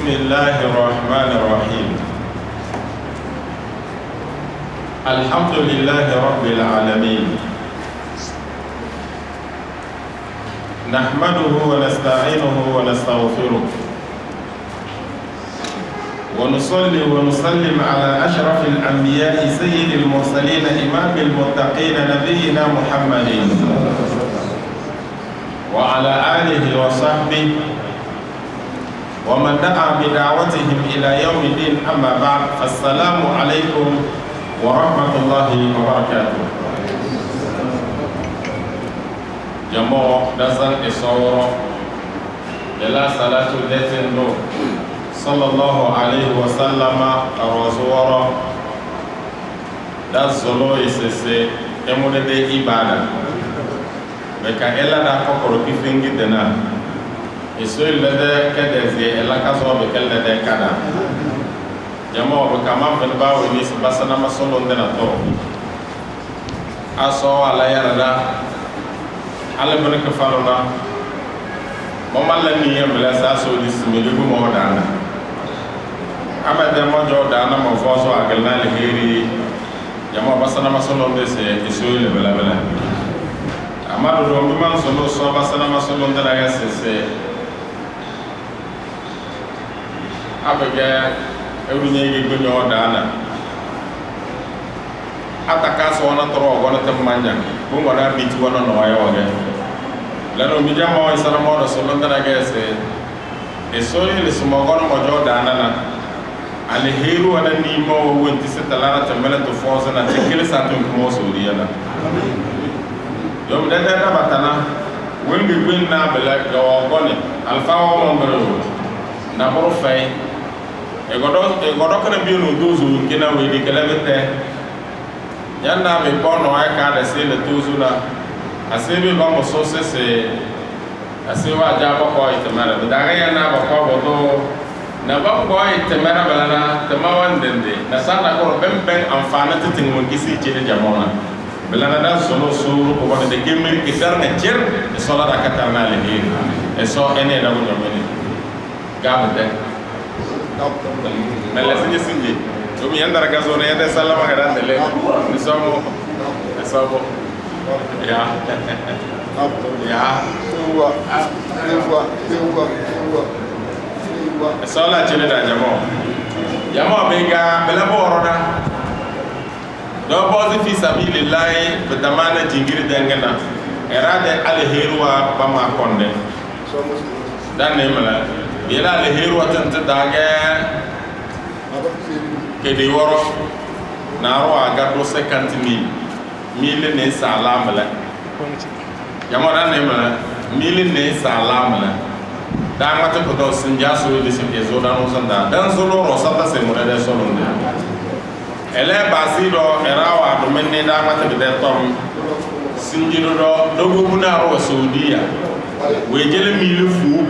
بسم الله الرحمن الرحيم. الحمد لله رب العالمين، نحمده ونستعينه ونستغفره ونصلي ونسلم على أشرف الأنبياء سيد المرسلين إمام المتقين نبينا محمد وعلى آله وصحبه ومن دعا بدعوتهم إلى يوم الدين. أما بعد، السلام عليكم ورحمة الله وبركاته. جماعة دزن إصورة إلى صلاة الليل صلى الله عليه وسلم الرسول دزلو إسسي إمودة إبادة بكا إلا دا كوكورو كيفينجي دنا isoy lede kedezi ela kaso be kelle de kada jamo be kama fen bawo ni basana masolo ndena to aso ala yarada ala bene ka falona momal la ni yemla sa so di simeli bu mo dana amade mo jo dana mo foso agelna le heri jamo basana masolo ndese isoy le bela bela amado do mi man solo so basana masolo ndena ga sese abega ewunye gi gonyo dana ataka so na toro gona tamanya bu ngona biti wona no ayo ge lano mi jamo isara mo rasulullah dana ge se esoy le sumo gona mo jo dana na ale heru wana ni mo wonti se talara tamela to fosa na tekele sa to mo so riya na yom da da batana wengi gwen na bela go gone alfa wo mo mbero na boro fay egodo kana bi no dozu kina we di kala bete yanda me bono ay ka da se le dozu na asebe ba mo so se asewa ja ba ko itemara da ga yana ba ko bodo na ba ko itemara balana tamawan dende na sana ko bemben amfana titin mo gisi ci de jamona balana da solo suru ko wona de gemeri ki darna cer e sola da katarna le ni e so ene da go nyomeni gabde nella sinje sinje to mi yanda raga zona yanda sallama ga dan dele ni somo ya sala chele da jamo bega bela boroda do bozi fi sabilillah badamana jingiri dengena erade alhirwa bama konde dan ne mala yela le heru atante dage ke de woro na ro aga do 50,000 mille ne salamala yamara ne mala mille ne salamala da ngata ko do sinja so de se ke zo da no sanda dan so ro sata se mo de so no ele basido erawa do menne da ngata de tom sinjiro do go buna ro saudiya we jele mille fu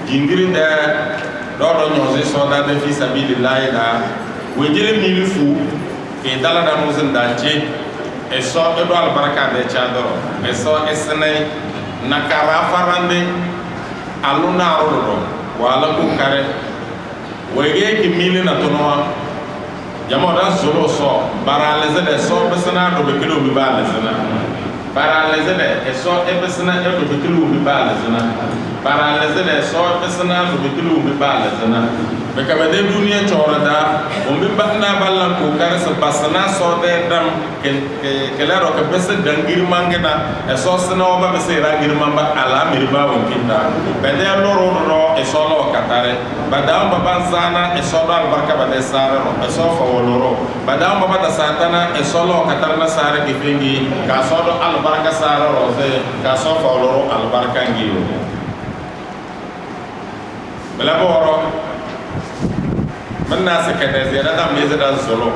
jingiri da dodo nyoze so da fi sabilillah da wejele milifu ke dala da muzin da ce e so e do albaraka de chadoro e so esne nakara farande aluna rodo wala ku kare wege ki mili na tonoa jamo da solo so baraleze de so besna do be kilo bi balezna baraleze de e so e besna e do be kilo bi balezna baraleze de so besna do be kilo bi balezna be ka de duniya chorada o mi batna ballan ko kare sa basna so de dam ke la ro ka bes dangir mangena e so sna o ba bes ra ngir mamba ala mi ba won kinda be de loro ro e so lo katare badam baba sana e so dal barka ba de sare ro e so fa woloro badam baba da satana e so lo katare na sare ki fingi ka so do al barka sare ro se ka so fa woloro al barka ngiro bela boro manna se kede zera da meze da zolo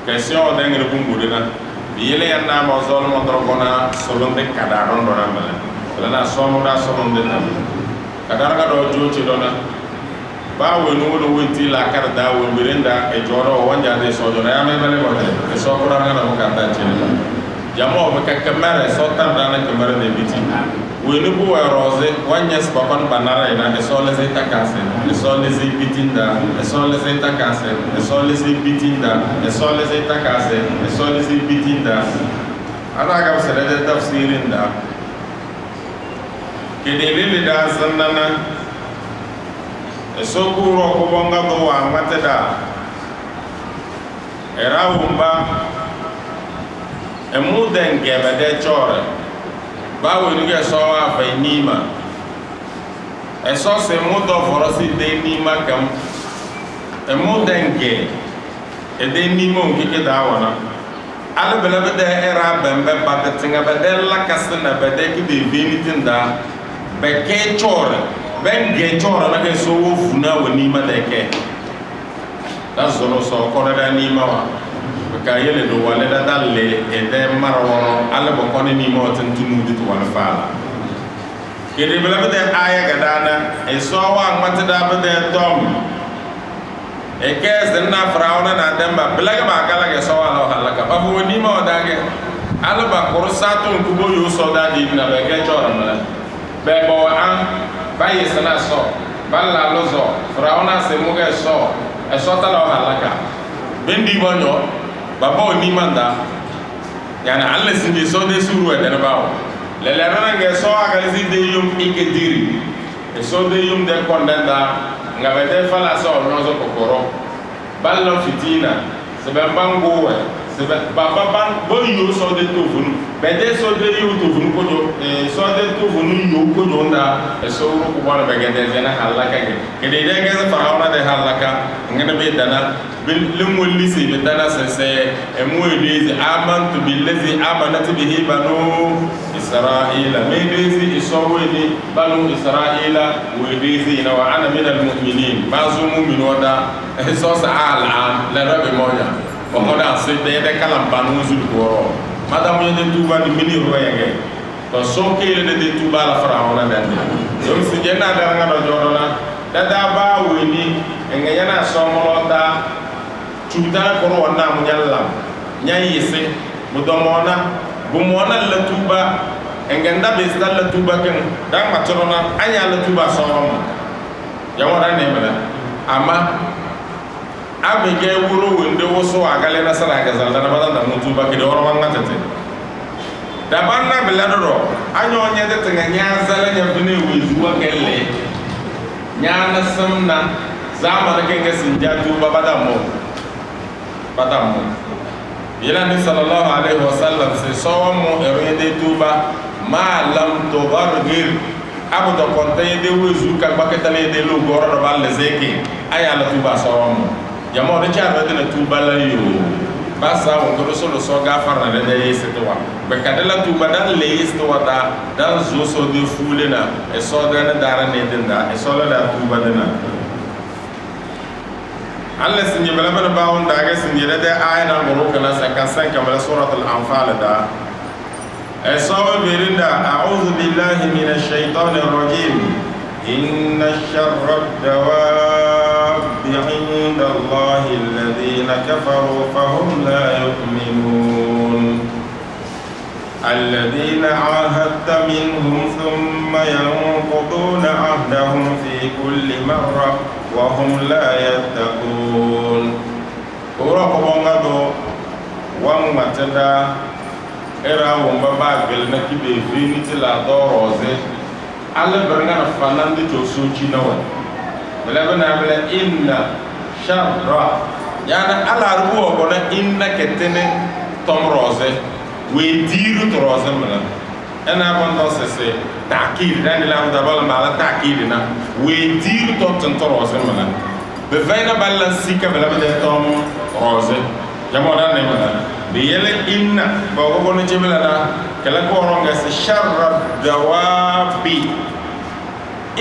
question de ngere bumbudina yele yanna mo zolo mo drogona solo de kada don dona mala wala na somo da somo de na kada ga do jochi dona ba we no do wenti la kar da we mirenda e joro wanja de so dona ya me bele ko de so ko da na mo ka ta chele jamo me ka kamera so tan da na kamera de biti wini bu wa roze wanyes bakon banara ina esole ze takase esole ze bitinda esole ze takase esole ze bitinda esole ze takase esole ze bitinda ana ga sere tafsirin da kedele da sanana esokuro ko bonga do wa mateda era wumba emuden gebede chore bawo ni ge so wa fa nima eso se mudo forosi de nima kam emuden ge e de nima on ke da wana ala bela bede era bembe batetinga bede la kasna bede ki de vinitinda be ke chore ben ge chore na ke so wo funa wa nima de ke da zolo so ko da nima wa ka yele do wala da dalle e de marwono ala bo ko ni mo tan tunu dit wala fala ke de bela bede aya ga dana e so wa mata da bede tom e ke zenna frauna na demba bela ga ba kala ge so wala halaka ba bo ni mo da ge ala ba ko sato ku bo yo so da di na be ge chora mala be bo an ba yesana so balla lozo frauna se mo ge so e so ta la halaka bendi bonyo baba ni manda yana alla sindi so de suru e dana bawo le le rana nge so aga si de yum ikediri e so de yum de kondenda nga be de fala so no zo kokoro ballo fitina se be bango we se be baba ban bo yo so de tofunu be de so de yo tofunu ko jo e so de tofunu yo ko jo nda e so ru ko bona be gede zena halaka ke de ge faraona de halaka ngene be dana باللم لسي بدنا سنسي امويديز آمنت بالذي آمنت به بنو إسرائيل ميديزي إسويدي بنو إسرائيل ويديزي وأنا من المؤمنين بعضهم من ودا إسوس الآن لرب موجا وهذا سيد يد كلام بنو زلكورو مادام يد توبا مني رويا فسوكي يد توبا لفراونا دنيا يوم سجنا درنا رجورنا دابا ويني إننا سومولودا tuda ko wonna mo nyalla nyayise mo domona bu mona la tuba engenda be sta la tuba ken da ma torona anya la tuba sorom ya wona ne mala ama abege wuro wende woso agale na sala ga zalda na badanda mo tuba ke do ro ngata te da banna belado anyo nya de tenga nya zala nya bune wizuwa kelle nya na samna zamana ken ga sinja tuba badamo padamu yela ni sallallahu alaihi wasallam se somo erede tuba ma lam tubargir abu do konte de wezu ka baketale de lo goro do balle zeki aya la tuba somo jamo de cha de na tuba la yo basa on do solo so gafar na de yese to wa be kadala tuba dan le yese to wa da zo so de fulena e so da na dara ne dinda e so la tuba dana Allah sinye bala bala bawon da ga sinye da aya na muruka na sakan kamar suratul anfal da asawa birinda a'udhu billahi minash shaitanir rajim inna sharrad dawabi 'inda Allahi alladhina kafaru fahum la yu'minun alladhina 'ahadta minhum thumma yanquduna 'ahdahum fi kulli marra وهم لا يتقون ورق بونغادو وان ماتدا era wumba ba gel na kibe finiti la doroze alla berna fanandi to sochi na wa bela bana bela inna sharra yana ala ruwa bona inna ketene tom roze we diru to roze mala ana bondo sese takir dan la da bala mala takir na we dir to to roze mala be vaina balla sika bela be tom roze jamoda ne mala be yele inna ba ko bono jebela da kala ko ronga se sharra dawabi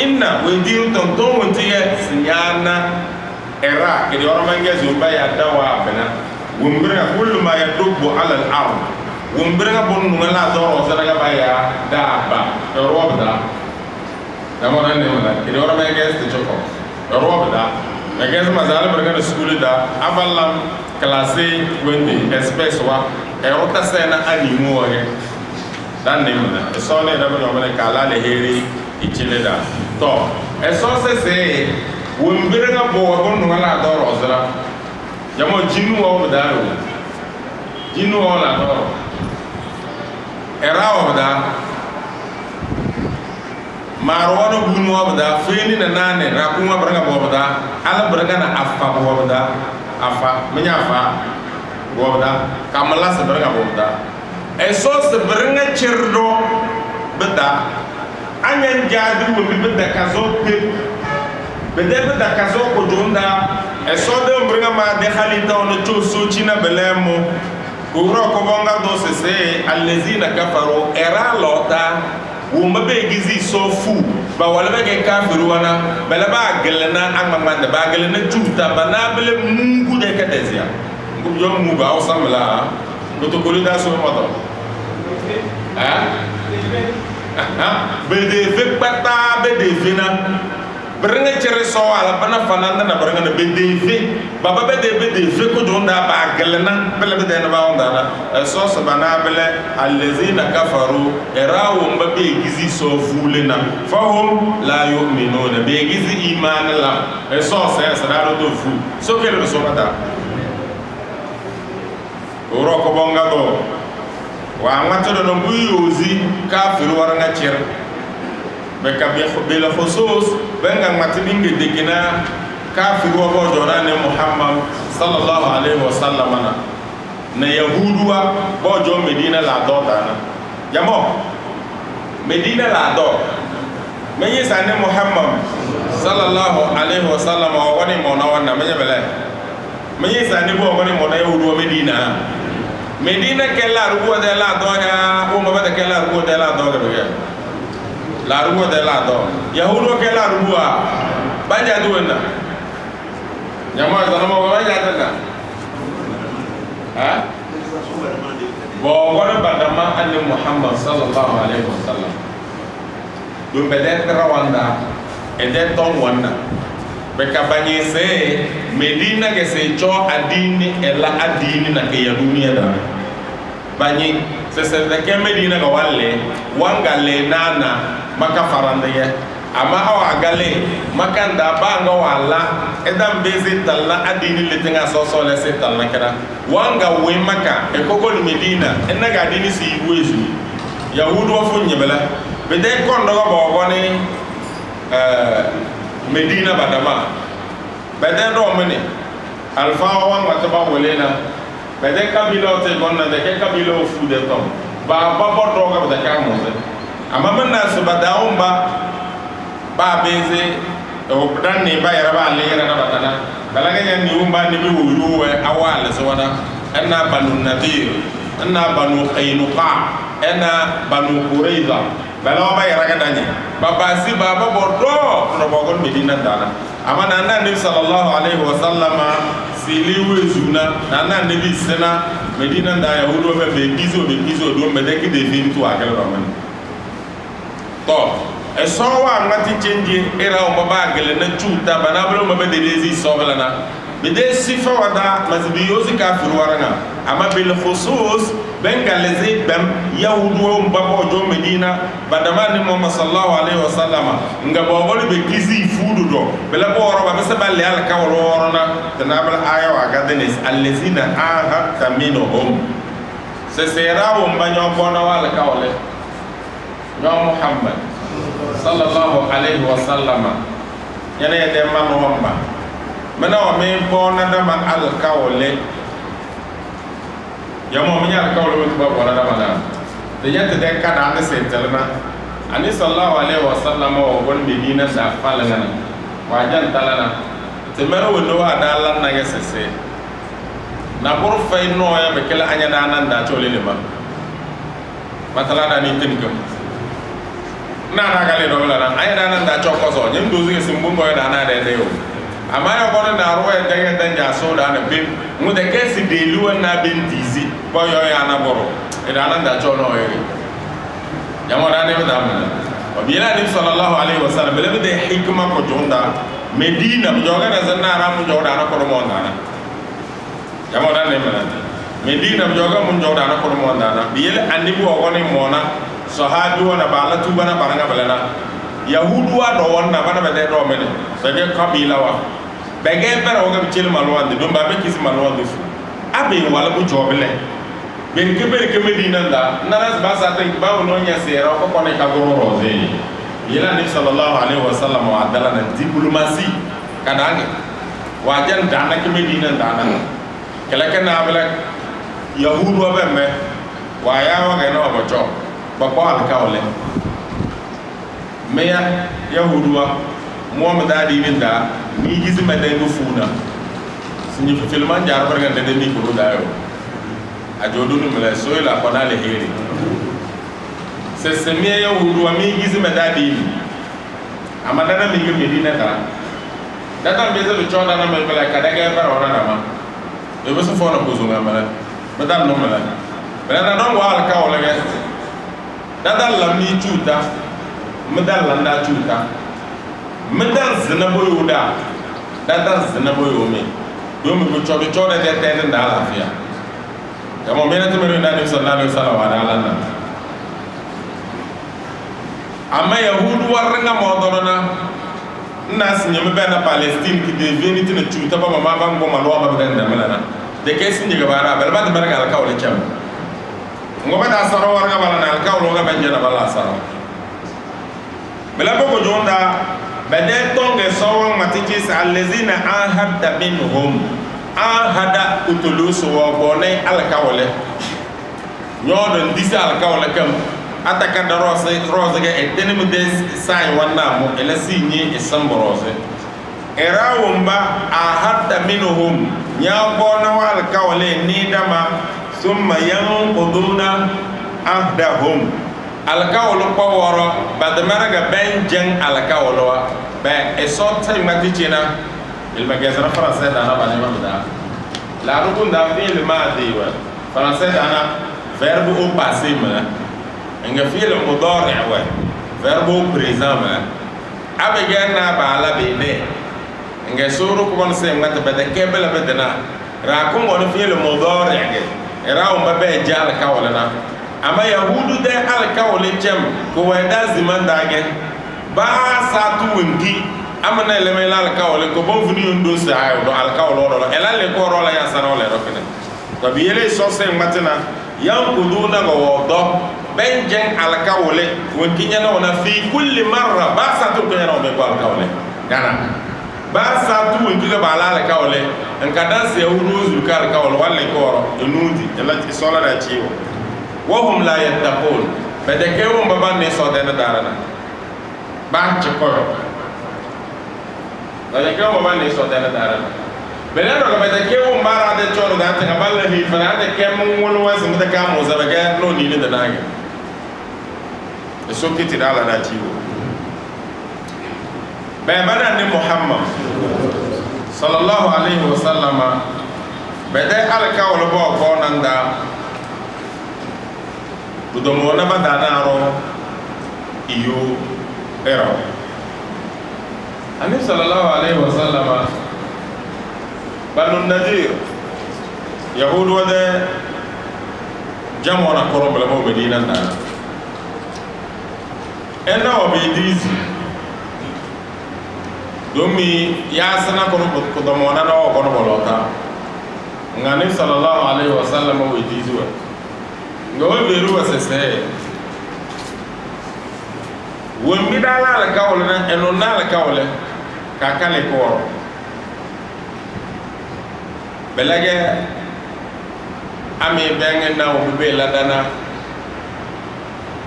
inna we dir to to wontiye sinyana era ke di oroma ngezo ba ya dawa bena wumbira kullu ma yadubu ala al-ard wumbira bonu ngala do roze daga ba ya daba robda jamoda ne mala ke di oroma ngezo to choko robda ngezo mazala berga school da aballam classe wende espèce wa e rota sena animu wa dan ne mu na so ne da no me kala le heri ichile da to so se wombere nga bo wa bon ngala do rozra jamo jinu wa da ro jinu wa la do era wa da marwano bunu wa da feni na nane ra kuma branga bo da ala branga na afa bo da afa menya afa bo da kamala se branga bo da so se branga cherdo beda anyan jadu wo bi beda kazo pe beda beda kazo ko jonda so de branga ma de khalita on to so china belemo ko ro ko bonga do se allazina kafaru era lota wo mabe gizi so fu ba wala be ke kafiru wana bala ba gelna amman da ba gelna tuta bana bele mungu de kadezia ngum jo mu ba osamla ko to kolida so moto be de fe pata be de fina brenga chere so ala bana fananda na brenga na be de fe baba be de fe ko jonda ba gelna bele be de na ba onda na so so bana bele allazina kafaru erawu mbabe gizi so fulena fahum la yu'minuna be gizi iman la so se daro do fu so kele so mata oro ko bonga do wa ngata do no buyozi kafiru waranga cher beka be la khusus benga matibinge dekina kafiru wa bojona ne Muhammad sallallahu alaihi wasallam na yahuduwa bojo Medina la do dana jamo Medina la do menyi sane Muhammad sallallahu alaihi wasallam wa wani mona wana menye bele menyi sane bo wani mona yahuduwa Medina kella ruwa de la do ya o mabada kella ruwa de la do ga la ruwa de la do yahudo kella ruwa banja duwena jama zanama wa banja tanda ha bo wala badama anni Muhammad sallallahu alaihi wasallam do bede rawanda e de ton wonna be ka banye se Medina ke se cho adini ela adini na ke ya dunia da banye se de ke Medina ga walle wangale nana maka farande ye ama awa gale makanda banga wala edam bezi talla adini letenga so le se talla kera wanga we maka e koko ni Medina enaga adini si wezu yahudu wa fu nyebela be de kondo go bogoni Medina badama beden do mene alfa wa mataba wolena beden kabila te gonna de ke kabila fu de tom ba bodo ga de ka mo ama manna so badaumba ba beze o dan ni ba yara ba le yara na batana balaga nya ni umba ni bi wulu we awala so wana anna banu nadir anna banu qaynuqa anna banu quraiza balawa ba yara ga danye baba si baba bodo no bogon Medina dana ama nana nabi sallallahu alaihi wasallam siliwe zuna nana nabi sena Medina da yahudo be gizo do me de ki de fintu akala ramani to so wa ngati chenje era o baba gele na chuta banablo mabe de lezi soblana bide sifa wada mazbiyozi kafir waranga ama bil khusus bengalezi bam yahudu mbabo jo Medina badamani Muhammad sallallahu alaihi wasallam ngabo boli be kizi fudu do bela boro ba mesa balle al kawro worona tanabal aya wa gadenis allazina ahadta minhum se serawo mbanyo bona wala kawle no Muhammad sallallahu alaihi wasallam yana yade man wamba mana wa me bona dama al kawle yamo mi al kawle ko ba bona dama na de yante de kada ne se telna ani sallallahu alaihi wasallam wa gon Medina da falangana wa jan talana te mero wono wa dalan na yesese na bor fay no ya be kala anya danan da tolele ba matala da ni tinkam na gale do la na aya danan da choko so nyim do zige simbungo ya dana de yo amaya kono na ro ya de danja so da na be mu de kesi de luwa na bentizi bo yo ya na boro e danan da chono yo jamo da ne da mun wa bila nabi sallallahu alaihi wasallam bele de hikma ko jonda Medina joga na zanna ra mu joda na ko mo ndana jamo da ne mun Medina joga mu joda na ko mo ndana biele andi bo ko ni mona sahabi wana bala tu bana baranga balana yahudu wa do wonna bana be de do mene be kabila wa be ge bera o ga chil malwande do ba be kis malwande fu abe wala bu jobele ben ke medina da naras ba sa tan ba no nya sera ko ko ne ka goro roze yela ni sallallahu alaihi wasallam wa adala na diplomasi kadange wajan dana ke medina dana kala kana bala yahudu wa be me wa ya wa ga no ba cho ba ko al kawle me ya yahudu wa muhammad adi minda ni gizi madan go funa sinyi filman jar barga de ni ko da yo ajodu no mele so ila kona le heri se semie yahudu wa mi gizi madadi amadana mi ngi medina ta data mbeze be chona na me bela kadaga bara ona na ma e be so fona ko zunga mala madan no mala bela na don wa al ka wala ga data lamni chuta madan landa chuta madan zina boyuda data zina boyume do mi ko chobe chona de de nda lafiya kama mena tumero ndani sallallahu alaihi wasallam wa alana amma yahudu waranga modorona nas nyame bena palestine ki de veniti na chuta ba mama bango malwa ba benda melana de kesi nyiga bara bel ba de mara gal kawle cham ngoba da saro waranga bala na kawlo ga benjana bala saro bela ko jonda bede tonge sawon matikis allazina ahadda minhum ahada utulusu wa bonay alkawle nyodo ndisa alkawle kam ataka da rose ga edenim des sai wanna mo ela sinyi isambrose erawumba ahada minhum nya bona wa alkawle ni dama summa yanquduna ahdahum alkawlo paworo badamara ga benjen alkawlo ba esota matichina المجازر فرنسا أنا بني ما بدا لا ركون ده في الماضي و فرنسا أنا verbe au passé ما إنك في المضارع و verbe au présent ما أبجينا بعلا بينه إنك سورو كمان سيم قد بده كبل بدنا راكم ون في المضارع راهم ببيع جال كولنا أما يهود ده على كول جم كويدا زمان داعي باساتو ونجي amana le mela al kawle ko bon venu ndo sa ayo do al kawlo do ela le ko ro la ya sano le rokene to bi ele so se matena yan kuduna go do benjen al kawle won kinya no na fi kulli marra ba sa to ko no be ko al kawle gana ba sa tu won kiga ba la al kawle en kadan se uruzu kal kawle wala ko ro enudi ela ti sola da chiwo wa hum la yattaqun bedeke won baba ne so de na darana ba ci ko la ke mo man ni so tane dara bele ro ko beta ke mo mara de choro da ta balla hi fana de ke mo won wa sim da ka mo za ga no ni ne da nage e so ke ti dala da tiwo be bana ni muhammad sallallahu alaihi wasallam bede al ka wala bo ko nan da do mo na ba da na ro iyo era النبي صلى الله عليه وسلم بنو النذير يهود وده جمعنا كرم لما مدينة أنا وبيديز دومي يا سنا كرم كدمونا نوا كرم بلوتا النبي صلى الله عليه وسلم وبيديز و نقول بيرو وسسه wembi dala la kawle na eno na la kawle ka kale ko belage ami bengen na o be la dana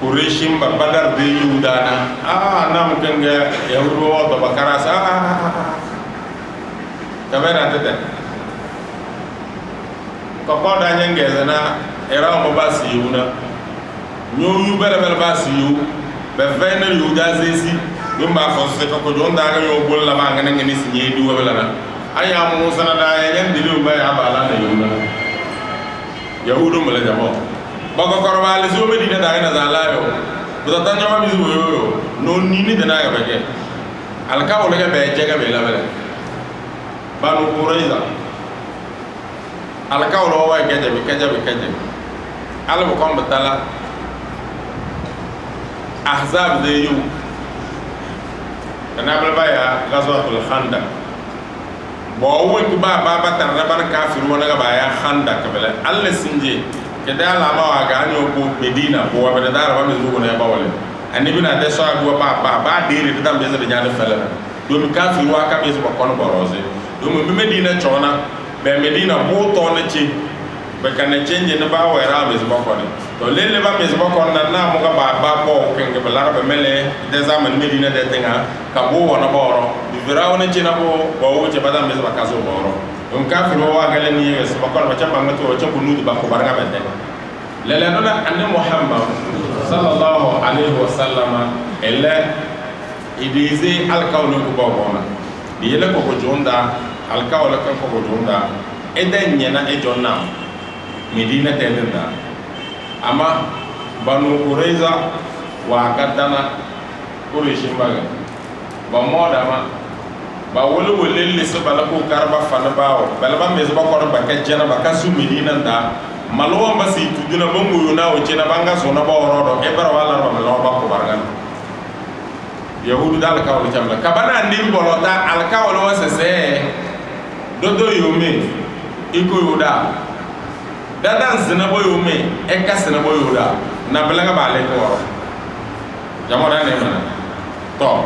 kurishim ba badar de yudana nam kenga yahudu o to bakara sa kamera tete ko ko da nyenge zana era mo basi yuna nyu bele basi yu be vener yuda zesi dumba fo se ko don da yo bol la ma ngene ngene si nyi du wala na aya mo sana da ya nyen dilu ba ya bala na yuna yahudu mala jamo ba ko korba le so medina da ina zala yo bu ta tanyo ma bizu yo no ni ni da na ga bege al ka wala ga be jega be la bele banu quraiza al ka wala wa ga jabe al bu kom batala ahzab de yu kana bla ya ghazwatul khandaq bo won ba tar na ban kafir wona ga ba ya khandaq bela alla sinje ke da la ma wa ga nyo ko medina ko wa da ra ba me zugo na ba wale annabi na da so agwa ba de re da be za nyaade fela do mi kafir wa ka be so ko no boroze do mi medina chona be medina bo to na ci be kan change na ba wa ra be so ko ne to lele ba me so ko na mo ga ba ko ke ke la ba mele de zaman medina de tenga ka bo wona boro bi virawo na ci na bo wo ci ba da me so ka so boro donc kafir wa ga le ni so ko ba cha ba ngato cha ko nudu ba ko barga be de lele no na annabi muhammad sallallahu alaihi wasallam ella idize alkawlo ko bobona di yele ko jonda alkawlo ko jonda eden nyana e jonna medina tedenda ama banu quraiza wa kadana quraish mbaga ba moda ma ba wolo wolelle se bala ko karba fana bawo bala ba mezo ba ko ba ka jana ba ka su medina nda malwa ba si tuduna bongo yona o jena banga sona ba orodo e bara wala ba lo ba ko bargan yahudu dal ka wala jamla kabana ndim bolota al ka wala wasese dodo yome iko yoda dadan zina bo yome e ka zina bo yoda na balaga ba le ko jamora ne mana to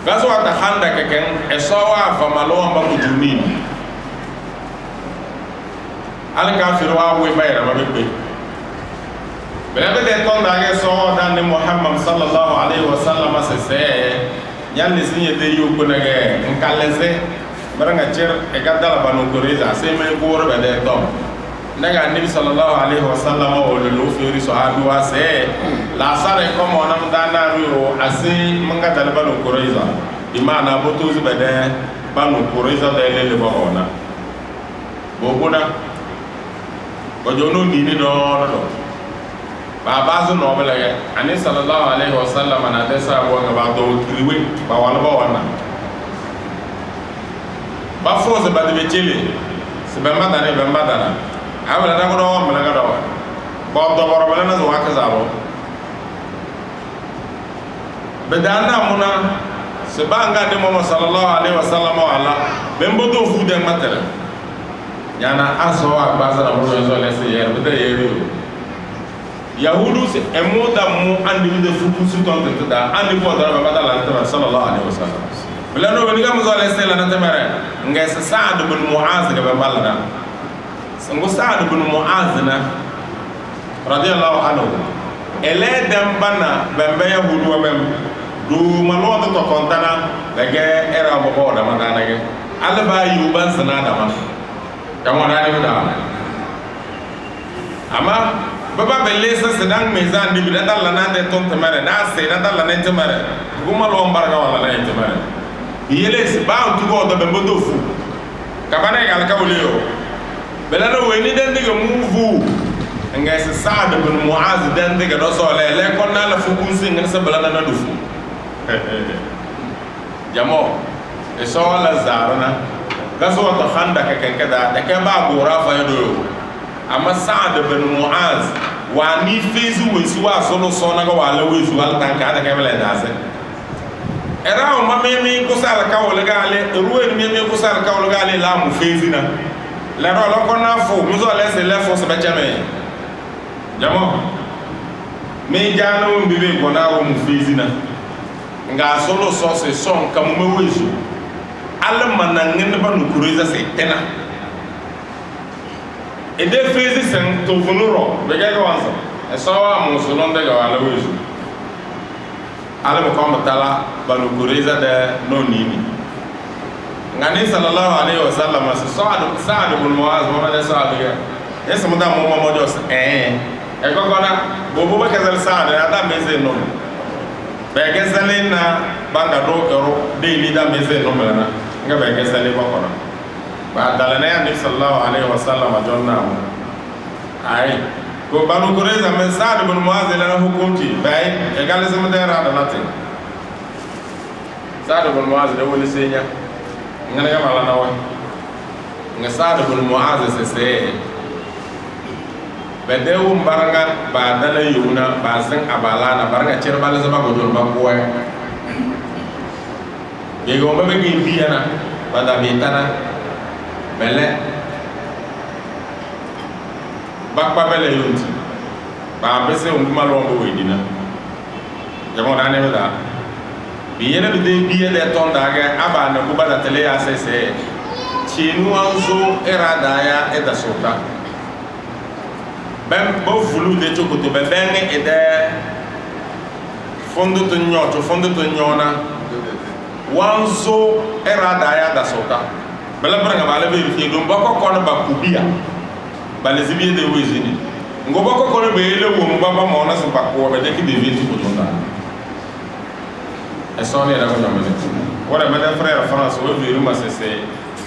gaso ata handa keken e sowa fa malwa ba mujumi al kafir wa we bayra ba be bela de ton da ge so dan ni muhammad sallallahu alaihi wasallam se nyanni sinye de yu ko nage nkalese baranga cer e gadala banu quraiza se me ko ro be de to ndaga nabi sallallahu alaihi wasallam o le lo feri sahabi wa se la sare ko mo nam dana ru asi manga dal banu quraiza imana botu zu be de banu quraiza de le bo ona bobuna ko jono ni ni do ba bazu no bele ani sallallahu alaihi wasallam na de sa bo ga ba do kriwe ba wala ba wana ba froze ba de chele se ba madane ba madana awala da ko do ma ga do ba do boro bele na zo ka zabo bedana muna se ba nga de mo sallallahu alaihi wasallam wala bembo do fu de matala yana aso agbaza na mo zo le se yer be de yeri yahudu se emoda mu andi de fuku su ton de da andi bo da ba da la ta sallallahu alaihi wasallam bela no ni gam zo le se la na tamare ngai sa sa'd ibn mu'az ga ba balada sango sa'd ibn mu'az na radiyallahu anhu ele dem bana bembe yahudu wa bem du malo to kontana daga era bo bo da madana ge alba yuban sana da ma kamo da ni da ama baba belle sa sedang mezan di bidata la na de ton temare na se na dalla na temare guma lo mbarga wala na temare yele se ba tu go do be mbodo fu kabana gal ka woleo bela no weni den diga muvu nga se Sa'd ibn Mu'az den diga do so le kon na la fu kun sin nga se bela na do fu jamo e so la zarana gaso to khanda ka kan kada da ka ba gora fa do ama Sa'd ibn Mu'az wa ni fezu wesu wa solo sona ga wala wesu wala tan ka da ka bela da se era o mame ko sala ka wala ga le ruwe mi me ko sala ka wala ga le la mu fezina la ro lo ko na fo mu zo le se le fo se ba chame jamo me jano mbibe ko na wo mu fezina nga solo so se son ka mu wesu alla manangin ba nu kuruza se tena e de fezi sen to funuro be ga wansa e so wa mu so non de ga wala wesu ala mo ko tala ba nu kuruza de no nini ngani sallallahu alaihi wasallam Sa'd ibn Mu'az mo da Sa'd ga esa mo da mo jos e ko gona bobo ba kazal Sa'd ada meze no be gezale na banga do ero de ni da meze no mena nga be gezale ba kono ba dala na nabi sallallahu alaihi wasallam jonna ai ko banu kureza men Sa'd ibn Mu'az la hukumti bay e gal sama dera da natin Sa'd ibn Mu'az de woni senya ngana ga mala nawa nga Sa'd ibn Mu'az se bedewu baranga ba dala yuna ba zan abala na baranga cerba la zama godol ba koy be go ba be biyana ba da betana bele bakpa bele yunti ba bese nguma lombo wedina jamo dane da biyana de biye de tonda ga aba na kuba da tele ya sese chinu anzo era daya e da sota ben bo fulu de chokoto be ben e de fondo to nyona wanzo era daya da sota bela branga bale verifier do mbako kono ba kubia bale zibie de wezini ngo bako kono be ele wo mbaba mo na se bako be de ki de venti ko tonda e soni era ko nyamane wala me de frère France wo viru ma sese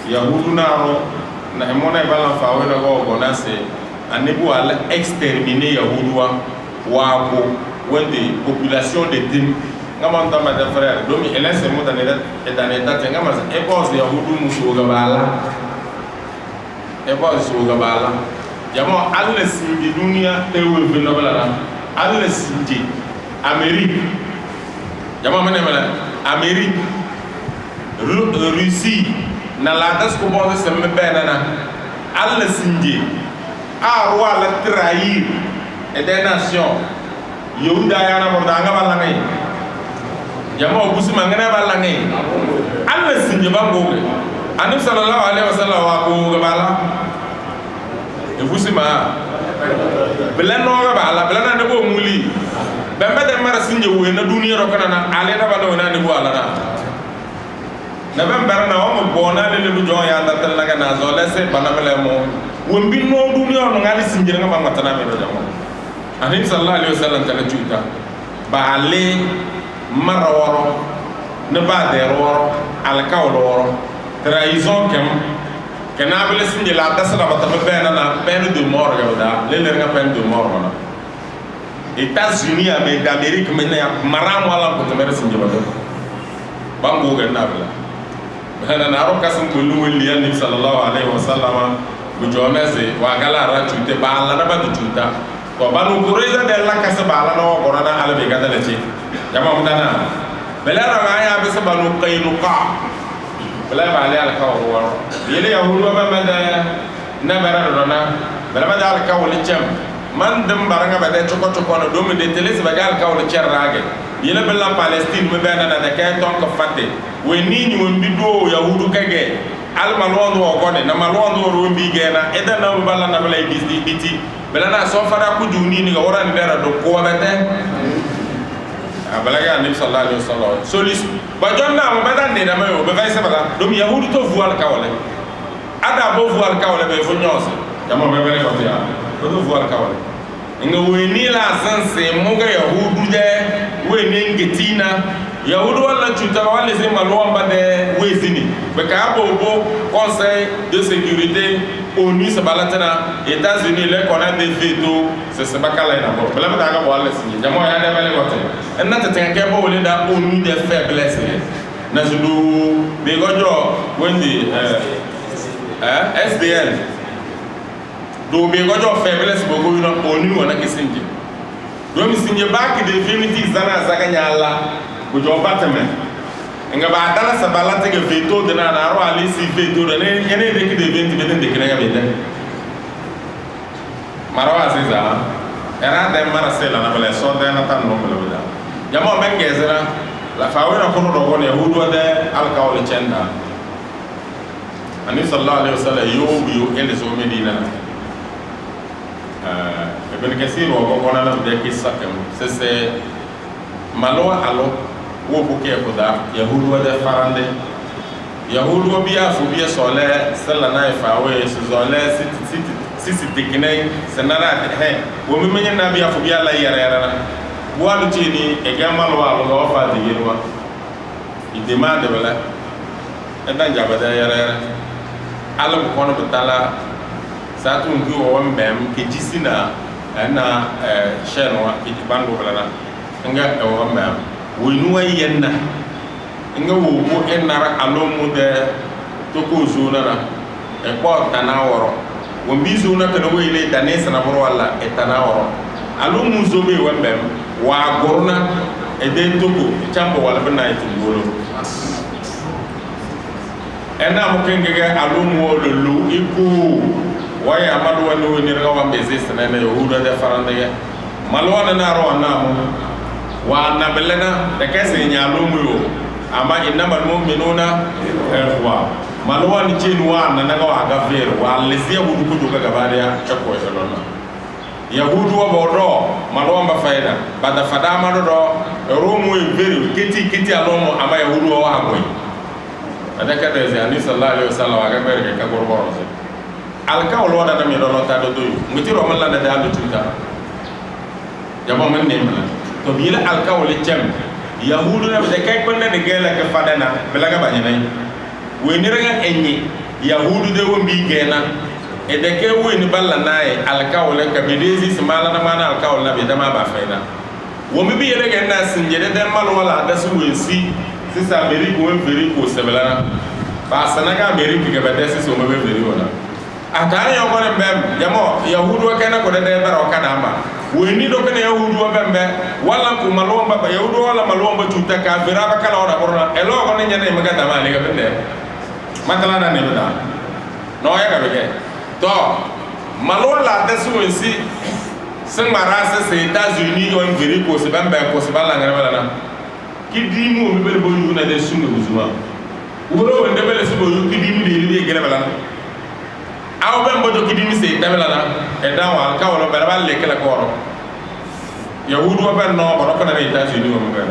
yahudu naro na emona bala fa wo na go na se anebu ala exterminer yahudu wa ko wende population de tim ngama ndama de frère domi elese mo da ne e da ne ta ngama e boss yahudu muso gabala jamo alla sinji dunia tewe vino bala alla sinji Amérique jamo mane mala Amérique Russie na la das ko bo se me benana alla sinji a roi la trahir et des nations younda yana mo da ngaba la ngay jamo busuma ngana ba la ngay alla sinji bango anu sallallahu alaihi wasallam wa ko gabala e busima belano gabala belana de bo muli bembe de mara sinji wo na duniya ro kana ale na ba do na ni bo ala na ben barana o mo bona le lu jo ya da tel naga na zo lese banamele mo wombi no duniya no ngali sinji nga ma matana me do jamo anu sallallahu alaihi wasallam kana tuita ba ale maraworo ne ba de woro al kawlo trahison que na bele sinje la tasala batame bena na peine de mort yoda le nga peine de mort wana États-Unis d'Amérique mena maram wala ko tamere sinje bato bango ga na bela na ro kasum bulu wali ya nabi sallallahu alaihi wasallam bu jonese wa gala ra tute ba la na ba tuta ko banu kureza de la kasa ba la no gorana ala be ga dala ci jama mutana bela ra ya be sa banu qaynuqa bela ba ali ala ka woro yele yahudu ba mada na bara rona bela ba ala ka wol cham man dum baranga ba de choko no do me de teles ba gal ka wol cherrage yele bela Palestine me bena na de kay ton ko fatte we ni ni won bido yahudu kage al malwondo o gone na malwondo ro mbi gena eda na bala na bela biti bela na so fara ku juni ni ga wora ni dara do ko bete abalaga nabi sallallahu alaihi wasallam solis ba jonna mo badan de na mayo be vayse bala dum yahudu to vual kawale ada bo vual kawale be fo nyose jamo be bele ko ya do vual kawale nga weni la sanse mo ga yahudu de weni ngetina yahudu wala chuta wala se malomba de wezini be ka bo conseil de sécurité ONU se balatana États-Unis les connaît des veto c'est bakala ina bo bela ba ga wala sinye jamo ya de bele ko te na te tenke bo le da ONU de faiblesse na zulu be gojo wendi SDN do be gojo faiblesse bo go no ONU wana kisinje do mi sinje baki de finiti zana zakanya Allah go jo batame nga ba dala sa balate ke veto de na ro ali si veto de ne ene de ki de 20 beden de kina ga beden marawa ziza era de mara sela na bele so de na tan no bele da jamo men gezera la fawena ko do gon yahudu de al kawl chenda ani sallallahu alaihi wasallam yo ele so medina ibn kasir wa ko na de ki sakam c'est malo alo wo buke ko da yahudu da farande yahudu biya fu biya sole sallana ifa we sole siti tikine sanara he wo mi menya na biya fu biya la yara walu tini e gamal walu go fa de yerwa i demande wala e dan jabada yara alam ko no betala sa tun ku wo mbem ke jisina na shenwa ki bango wala nga e wo mbem winuwa yenna nga wo ko enara alomu de to ko zona na e ko tanaworo wambizo na kana wele danesa na boro wala etanaworo alu muzobe wembem wa gorna ede togo chambo wala bana itungolo ena mukengege alu mo lulu iku waya amadu wanu ni rawa mbezesa na yahuda da farande malwana na ro namu wa nabelena da kase nyalu mu ama innamal mu'minuna ikhwa malwa ni chenu wa na naga wa gafer wa lezi yahudu kutoka gabaria chako elona yahudu wa bodo malwa mba faida bada fadama do romu everi kiti alomo ama yahudu wa hagoy adaka deze ani sallallahu alaihi wasallam wa gaber ka gorboro alka wala da mi do ta do ngiti ro malla da da tuta jama man ne mala to bila alka wala cem yahudu na de kay ko ne de gela ka fadana belaga banyane weni ranga enyi yahudu de wombi gena e de ke weni balla nae alkawle ka bidezi simala na mana alkawle na bidama ba faida womi bi yele gena sinjede de mal wala da su wensi sisa amerika won veri ko sebelana ba sanaga amerika ga badesi so mo be veri wala atare yo ngone mbem jamo yahudu kana ko de baro kana ma weni do kana yahudu bembe wala ko malomba ba yahudu wala malomba tuta ka vera ba kala ora borna elo ko ne nyane maga dama le ga bende matala na ne bada no ya ga bege to malola da su wensi sun marasa se États-Unis on veri ko se bambe ko se bala ngara bala na kidimu mi be bo yu na de sungu uzuma wuro wonde bele su bo yu kidimu de ni gele bala aw be mbodo kidimi se tabela na e dawa ka wala bala bala le kala ko ro yahudu wa ben no ba ko na États-Unis o mo be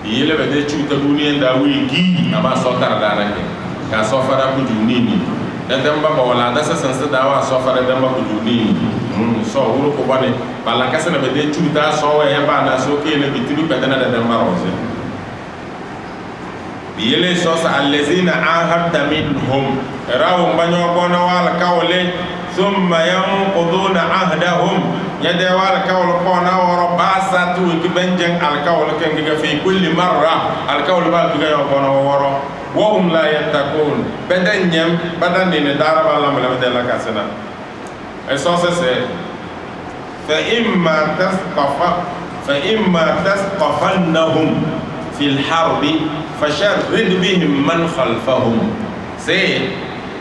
yele be de chuta duniya da wi gi ama so tar da na ke ka so fara ku junini da damba ba wala da sa sansa da wa so fara damba ku junini so wuro ko bane bala ka sana be de chuta so wa ya ba na so ke ne bitibi be da na da damba roze yele so sa allazina ahadta minhum rawu banyo bona wala kawle thumma yanquduna ahdahum yade wala kawl qona wa basatu kibanjan al kawl kan giga fi kulli marra al kawl ba giga yo qona woro wa hum la yattaqun badan nyam badan ni dara wala mala de la kasana ay so se fa imma tasqafannahum fil harbi fasharrid bihim man khalfahum se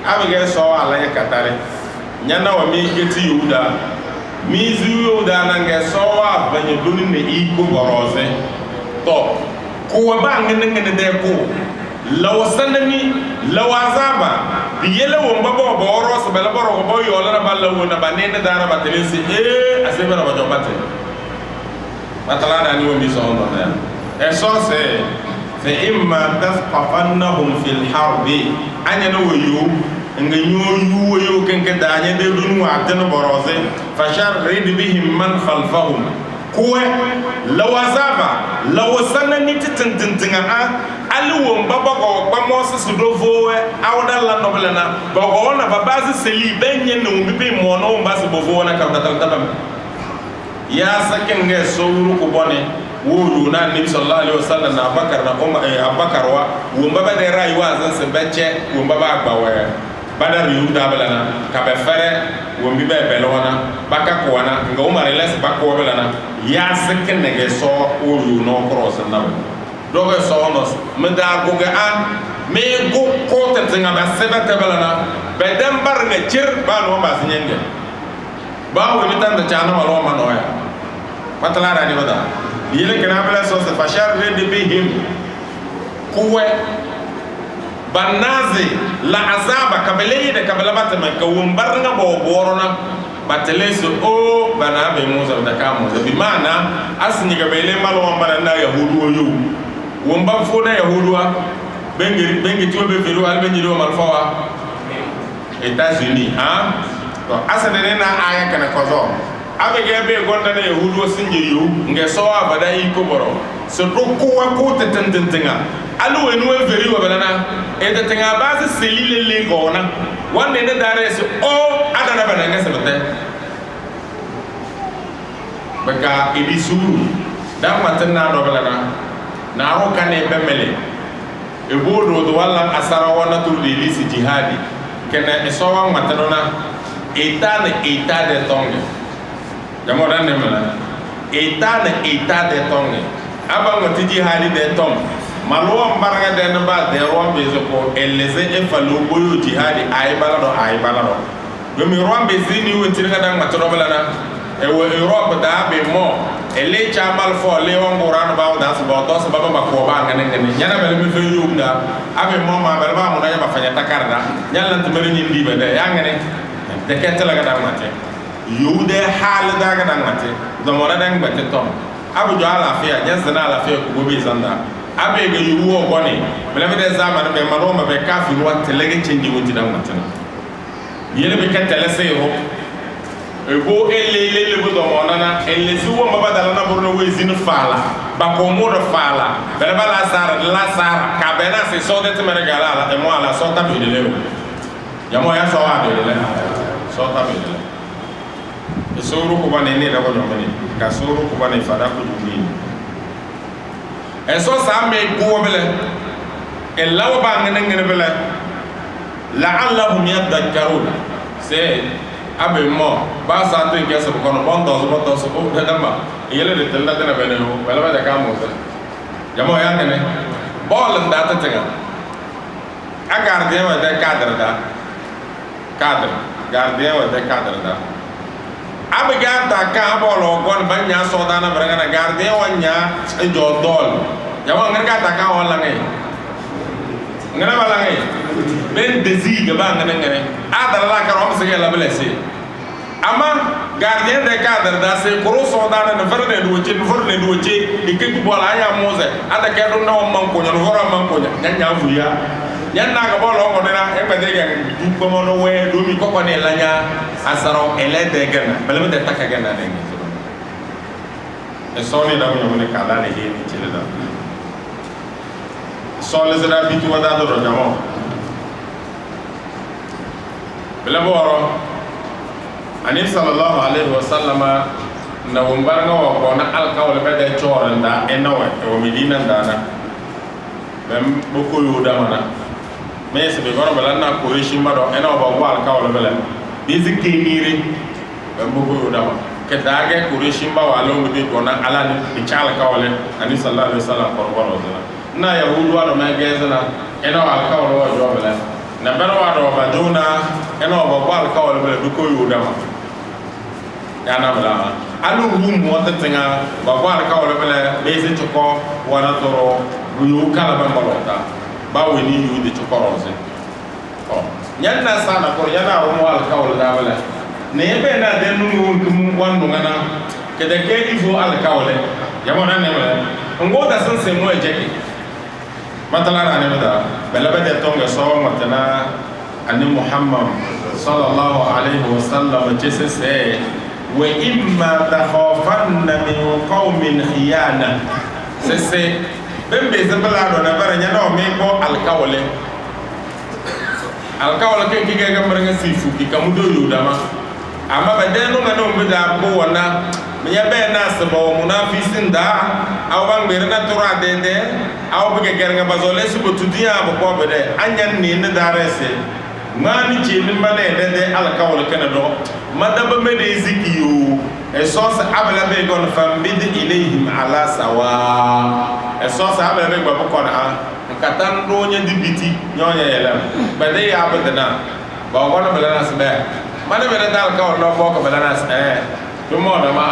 abige so ala yakatare nyana wa mi geti yuda mi yuda nange sowa banyo doni ne iko boroze to ko ba ngene ngene de ko law sanani law azaba biyele wo mbabo boros bela boro bo yola na balla wona banene dara batelisi asebe na bajobate matala na ni wo mi so no na e so se fa imma tasqafannahum fil harbi anya no yo nga nyoyu yo kenke daanye de dunu wa tan boroze fasharrid bihim man khalfahum kuwe lawazaba lawasanani titintinga aliwo mbaba ko pamosa sudovowe awda la nobelana bogo na babazi seli benye no mbibe mono mbasi bovo na ka tataltabam ya saken nge sowru ko bone wolu na nabi sallallahu alaihi wasallam na abakar wa wo mbaba de rayuwa zan se becce wo mbaba agbawe badar yuda balana ka be fere wo mbi be belona baka ko wana nga umar les bakko balana ya saken nge so wolu no cross na doge so no me da go ga an me go ko tenga ba sebata balana be dembar ne cir ba no ba sinyenge ba wo mi tan da chana wala ma no ya patala ra ni wada yele kana bala so se fashar red bihim kuwe banazi la azaba kabele de kabela batama ka wumbar nga bo borona batele so o bana be musa da kamo da bi mana asni kabele malo wambara na yahudu yo wumba fo na yahudu bengi tiwo be feru albe nyiro malfawa États-Unis to asane na aya kana kozo abege be gonda na yahudu sinje yo nge so abada iko boro so do ko tetentenga alu enu e veri wa balana e de tenga base selile le gona wanne ne dare so o adana bana nga sebete baka ibisuru da matanna do balana na ro kane bemele e bodo do wala asara wana to de lisi jihadi kene esowa matadona eta de tonge jamo dan nemala eta de tonge aba ngoti jihadi de tong malwa mbaranga de nba de ro bezo ko eleze e falu boyo jihadi ay balado yomi ro bezini wontirga dan matado balana e wo Europe da be mo ele chamal fo le won quran ba da so ba to so ba ko ba ngane nyana bele mi fe yumda abe mo ma bele ba mo na ba fanya takarda nyalla tumere ni ndibe de ya ngane de ketela ga da mate yude hal da ga da mate do mo na dan gbete to abu jo ala fiya nyasa na ala fiya ko be zanda abe ga yuwo bone bele be de zaman be ma roma be kafi wa telege cindi wonti da mate yele be ketela seyro ego ele bo do monana ele zuwa mabadala na burno wezin fala ba ko modo fala bele bala sara ka bena se so de temere gala e mo ala so ta bi de ya mo ya so wa de le so ta bi de so ru ko bane ne da ko nyomani ka so ru ko bane fada ko dumi e so sa me go bele e law ba ngene bele la'allahum yadhakkaruna se abe mo ba sa to nge so kono bondo so o da dama yele de tella dana bene ho wala ba da ka mo se jamo ya ngene bol nda ta tega agar de wa da kadar gardien wa da kadar da abe ga ta ka bolo gon banya so da na braga na gardien wa nya e jo dol jamo ngene ka ta ka wala ngai ngene wala ngai ben desi ga ba ngene adara la ka rom se la blessé ama gardien de cadre da se koro so da na farne do che ike ku bola ya moze ada ke do no man ko nyon hora man ko nya fuya nya na ga bolo ko na e be de ga du ko mo no we do mi ko ne la nya asaro ele de ga na bele de takka ga na de e so ni da mo ne kala ne ni chile da so le zara bitu wada do jamo bele boro ani sallallahu alaihi wasallam na wumbaranga wa ko na alkawle be de choranda enawa o medina dana mem boko yuda mana me se be goro bala na ko yishi mado enawa ba wa alkawle bele biziki miri mem boko yuda ma ke dage ko yishi ba wa lo ngudi ko na ala ni bichala kawle ani sallallahu alaihi wasallam ko wala na yahudu wa ma gezana enawa alkawle wa jo bele na bero wa do ba duna enawa ba wa alkawle bele boko yuda ma yana bala alu hum wata tinga ba kwa ka wala bala bezi choko wana toro yu kala ba malota ba weni yu de choko roze oh nyanna sana ko yana o mo al ka wala da bala ne be na de nu kum wandu ngana ke de ke ifo al ka wala yamo na ne bala ngo da san se mo ejeki matala na ne bala ba de tonga so matana anni muhammad sallallahu alaihi wasallam jesse وإما تخافن من قوم خيانة سسي بمبي زبلا دونا برا نو ميكو الكاولة كي كي غامبرغا سيفو كي كامودو يوداما اما بدنو غنو بدا بونا ميا بينا سبو منافسين دا او بان بيرنا تورا ديدي او بيغا غيرغا بازولي سبو توديا بو بده انيان ني ندارسي mani ci ni mané de alkawla kana do madaba mede zikiyo esos abla be gon fam bid ilayhim ala sawa esos abla be gbo ko na katan do nya dibiti nyonya yela bade ya badana ba gona balana sbe mane be dal kawla no boko balana to mo da ma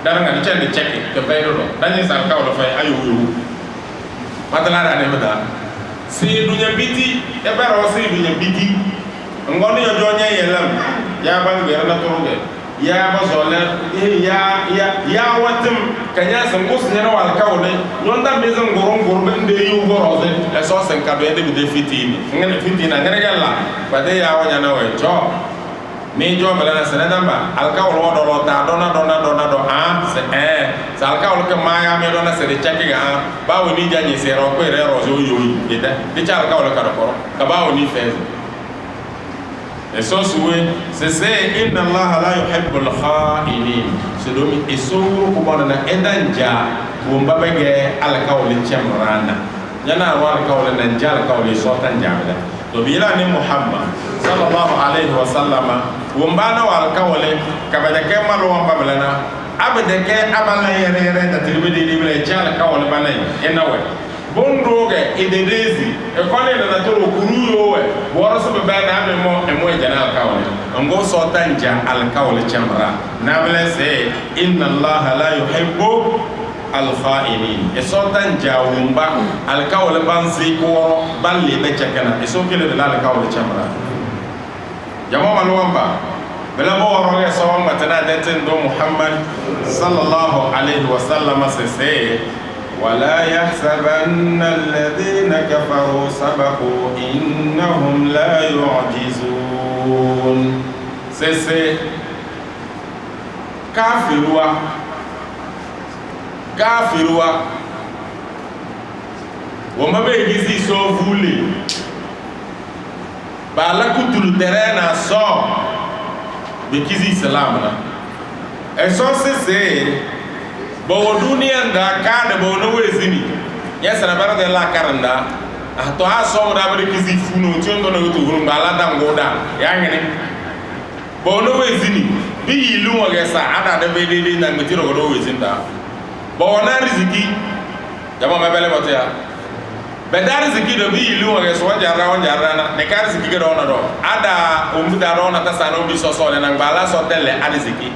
dara nga chende cheki to be do dani sal kawla fay ayu yu madala da ne mada si dunya biti e bero si dunya biti ngoni yo jonya yelam ya bang be na toruge ya bazole ya watim kanya sangus nyana wal kawle nyonda bezan goron gorbe nde yu goroze e so sen ka be de fitini ngene fitina ngene galla bade ya wanya na we jo mi jo bala na sene damba al kawlo do ta dona do se sa al kawlo ke maya me dona se de chaki ga ba woni janye se ro ko re ro zo yo yi de cha al kawlo ka do ka ba woni fez eso suwe se inna allah la yuhibbu al kha'inin se do mi eso ko bona na edanja wo mbabege al kawlo chemrana yana ro al kawlo na jal kawlo so tan jamida to bila ni Muhammad sallallahu alaihi wasallam wombana wal kawale kabada ke malo wamba belana abade ke abala yere da tilbidi ni bele jala kawale banai enawe bondoge idedezi e kone na toro kuruyo we wora so be na me mo e mo jana kawale ngo so tanja al kawale chamra na bele se inna allaha la yuhibbu al kha'inin e so tanja wumba al kawale banzi ko balle be chakana e so kele de al kawale chamra jamo malwamba bela mo woro e so wamba tana deten do Muhammad sallallahu alaihi wasallam se ولا يحسبن الذين كفروا سبقوا إنهم لا يعجزون سيسي كافروا وما بيجيزي سوفولي بالا كتل ترينا سو بكيزي سلامنا اسو سيسي bawo duniya da ka da bawo na wezini ya sana bara da la karanda to a so da bare kizi funo tion do na to hurun bala da ngoda ya ngene bawo na wezini bi ilu wa gesa ada da be de na ngitiro go wezin da bawo na riziki jama mabele bote ya be da riziki do bi ilu wa gesa wanja na ne ka riziki do na do ada umbu da do na ta sano bi so so na bala so tele riziki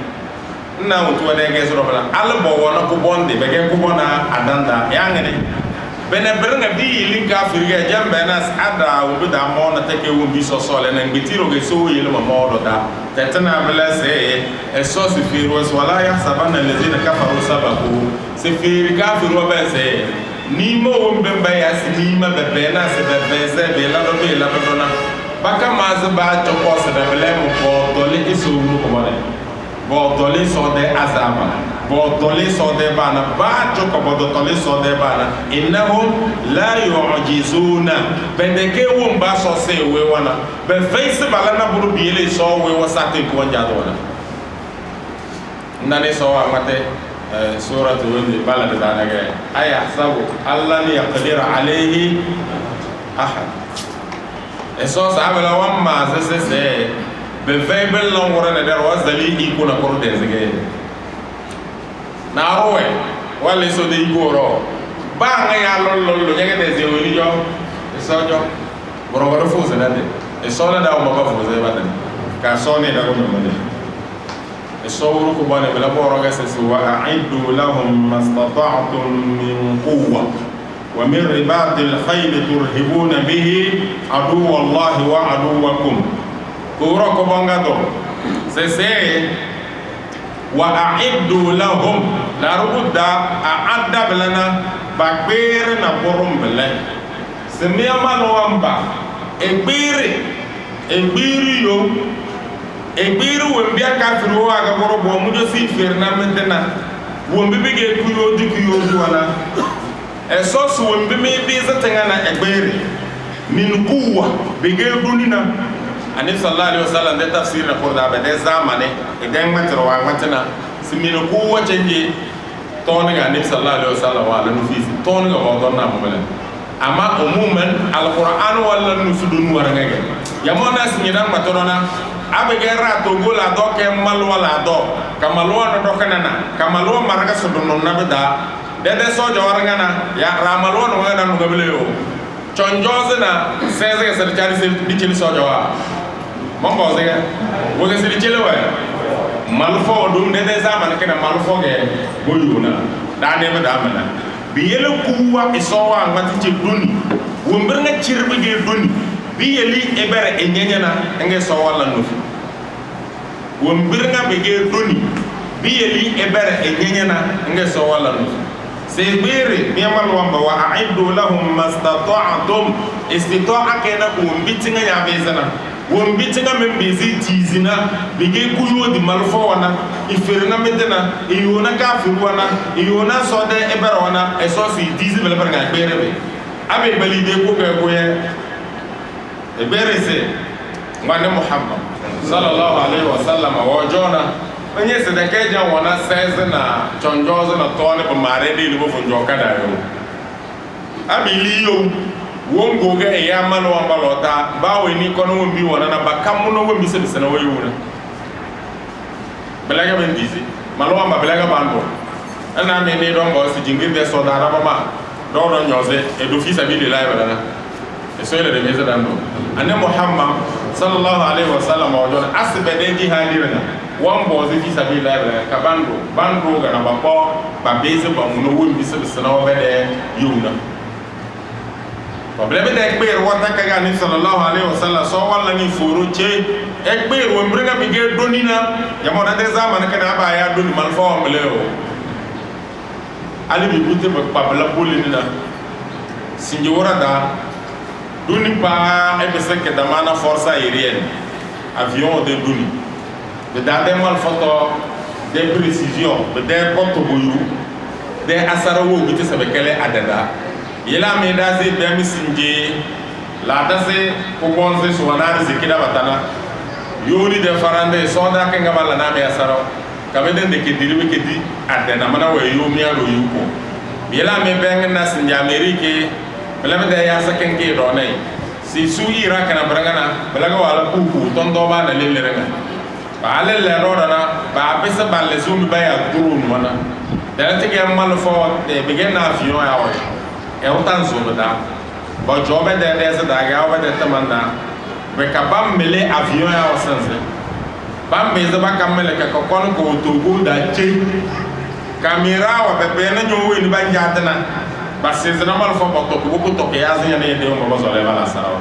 na mutu wa dege so bala albo wona ko bonde be ge ko bona adanda yangene bene berna bi linka firge jambe nas ada wo da mo na take wo bi so so le na ngitiro ge so yele ma modo da tetana bala se e so si firu wala yahsabanna alladhina kafaru sabaku se fir kafiru ba se ni mo wo mbemba ya si ni ma be be na se be se be la do na baka mazba to ko se be le mo ko to le iso wo ko bale bodole so de azaba bodole so de bana ba jo ko bodole so de bana innahum la yu'jizuna bendeke wo mba so se we wana be face bala na buru biele so we wasate ko wanja do wana nane so amate suratu windi bala de dana ge aya sabu allah ni yaqdir alayhi ahad eso sabala wamma se be febel long wora ne der wasali iko na koro dezege na rowe wala so de iko ro ba nga ya lol nyege deze woni jo so jo boro wala fo se dande e so na da o maba fo se baden ka so ne da ko mede e so wuro ko bane bela boro ga se wa a'iddu lahum mastata'tum min quwwa wa min ribatil khayl turhibuna bihi adu wallahi wa aduwakum kuro ko bangado se wa a'iddu lahum la rubda a'adda balana bakbere na borum bele se me amalo wamba egbiri yo egbiri wembi akafiru wa ga boro bo mujo si ferna mentena wombi bege kuyo dikuyo duwana esosu wombi me bi zatenga na egbiri min kuwa bege dunina ani sallallahu alaihi wasallam da tafsir na qur'an ba da zamane idan matro wa matana simino ku wace je ton ga ni sallallahu alaihi wasallam wa la nufisi ton ga wa donna mabala amma umuman alquran wala nufudun waranga ga yamona sinyidan matorona abegera to gola do ke malwala do kamalwa do kanana kamalwa maraga sudun nabda de sojo waranga na ya ramalwa no ngana no gabele yo chonjoze na seze se chari se bitil sojo wa mambo zega woga se bitil wa malfo dum de zaman kana malfo ge boyuna da ne ba da mana biyele kuwa isowa ngati ci duni wombir nga cirbi ge duni biyeli ebere enyenyana nge so wala no wombir nga be ge duni biyeli ebere enyenyana nge so wala no sebere miamal wamba wa a'iddu lahum mastata'tum istita'a kana wombitinga ya bezana wombitinga membizi tizina bige kuyo di malfo wana iferna medena iyona kafiru wana iyona sode ebere wana esosi dizi bele berga berebe abe balide ko ko ye ebere se ngane Muhammad sallallahu alaihi wasallam wa jona onye se de keja wana seze na chonjozo na tone ba mare de libo funjo kada yo abili yo wongo ga ya mano wa balota ba we ni kono won bi wona na ba kamuno won bi se bisana wa yuna belaga ben dizi malo wa belaga bando ana me ne don go si jingir de so da ba do do nyoze e do fi sabilillah wala e so ile de meza dando anne muhammad sallallahu alaihi wasallam wa don asbe de jihadina wan bo ze fi sabilillah wala ka bando ga na ba ko ba beze ba muno won bi se bisana wa de yuna problème de ekber wata kaga ni sallallahu alaihi wasallam so wala ni furu che ekber wo mbrenga bige donina ya mo de zaman kana ba ya doni mal fo amleo ali bi bute ba bala bolina sinji warada doni pa e be senke da mana force aérienne avion de doni de dade mal photo de précision de porte boyu de asarawo gute sabekele adada yela me da se demi sinje la da se ko bonze so wana zikida batana yoni de farande so da ke ngabala na me asaro kabede de ke diribe ke di adena mana we yomi aro yuko yela me beng na sinja amerike bela de ya sa ken ke do nei si su ira kana brangana bela ga wala kuku tondo ba na lele renga ba le le ro na ba pesa ba le zumi ba ya duru wana da te ke mal fo de begen na avion ya wa e utan zobada ba jobe de se da ga wa de tamanda be ka bam mele avion ya wasanse bam be za ba kamele ka ko kon ko to go da che kamera wa be be na nyo ni ba njatana ba se zana mal fo ba to ko to ke ya zanya ne de mo ba so le bala sarawa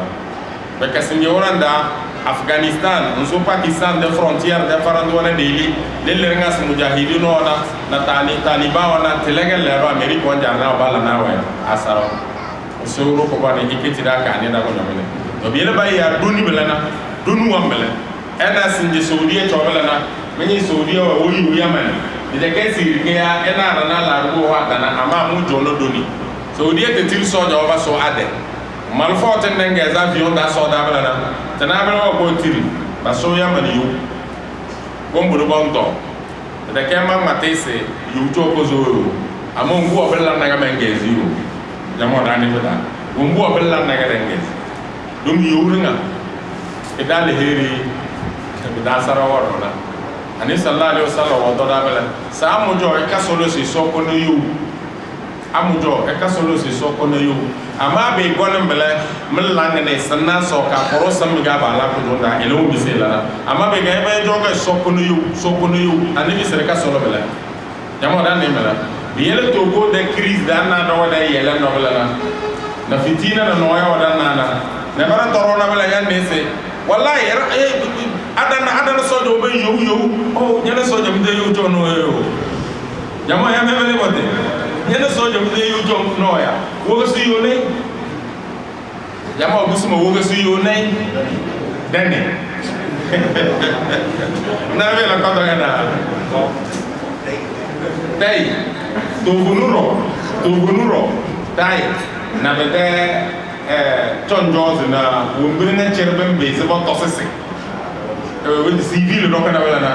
be ka sin yoranda Afghanistan nso Pakistan de frontière de farandona deli le ngas mujahidin ona na Taliban ona telegel le America on jarna bala na wa asaro so ro ko bani ikiti da ka ne da ko nyamele to biele ba ya duni belana dunu wambele ena sinje Saudi to belana menyi Saudi wa oyi Yemen de ke sirike ya ena na la ro wa dana ama mu jono doni Saudi te til so ja ba so ade mal forte ndenge za avion da so da belana tanabela ko tiri baso ya mani yu gombo bonto da kema matese yu to ko zo amongu obella naga mengezi yu jamo dani beda gombo obella naga rengezi dum yu ringa edale heri da saraworo na ani sallallahu alaihi wasallam wa doda bela sa amujo e ka solo si so ko no yu amujo e ka solo si so ko no yu ama be gonen bela min langa ne sanna so ka koro sam ga ba la ko donda elo bi se la ama be ga be joga so ko no yu ani bi sere ka solo bela jamo dan ne mela bi yele to go de crise dan na do da yele no bela na fitina na no ya wadan na ne bara torona bela yan ne se wallahi adana so do be yo oh nyana so jam de yo to no yo jamo ya me mele bote nyana so jam de yo to no ya wo si yo ne jamo busuma wo si yo ne denne na ve la ko na dai to bunuro dai na be John Jones na wombere na cherben be se bon tosese we civil do kana wala na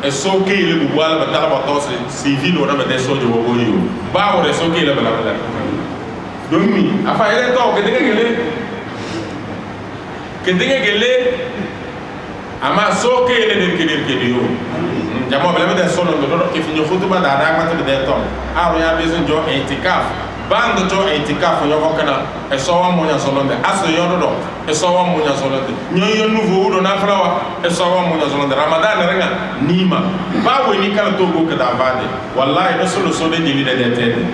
e so ke ile bu wala ba tala ba tose civil ona ba de so jo bo yo ba wo de so ke ile bala bala domi afa ile to ke dinga gele ama so ke ile de yo jamo bala de so no do ke finyo khutuba da da ma te de to aro ya bezo jo itikaf bando to itikaf yo vokana e so wa mo nya solonde aso yo do e so wa mo nya solonde nyo nouveau do na flawa e so wa mo nya solonde ramadan renga nima ba we ni kala to go kada bade wallahi do solo so de jili de tete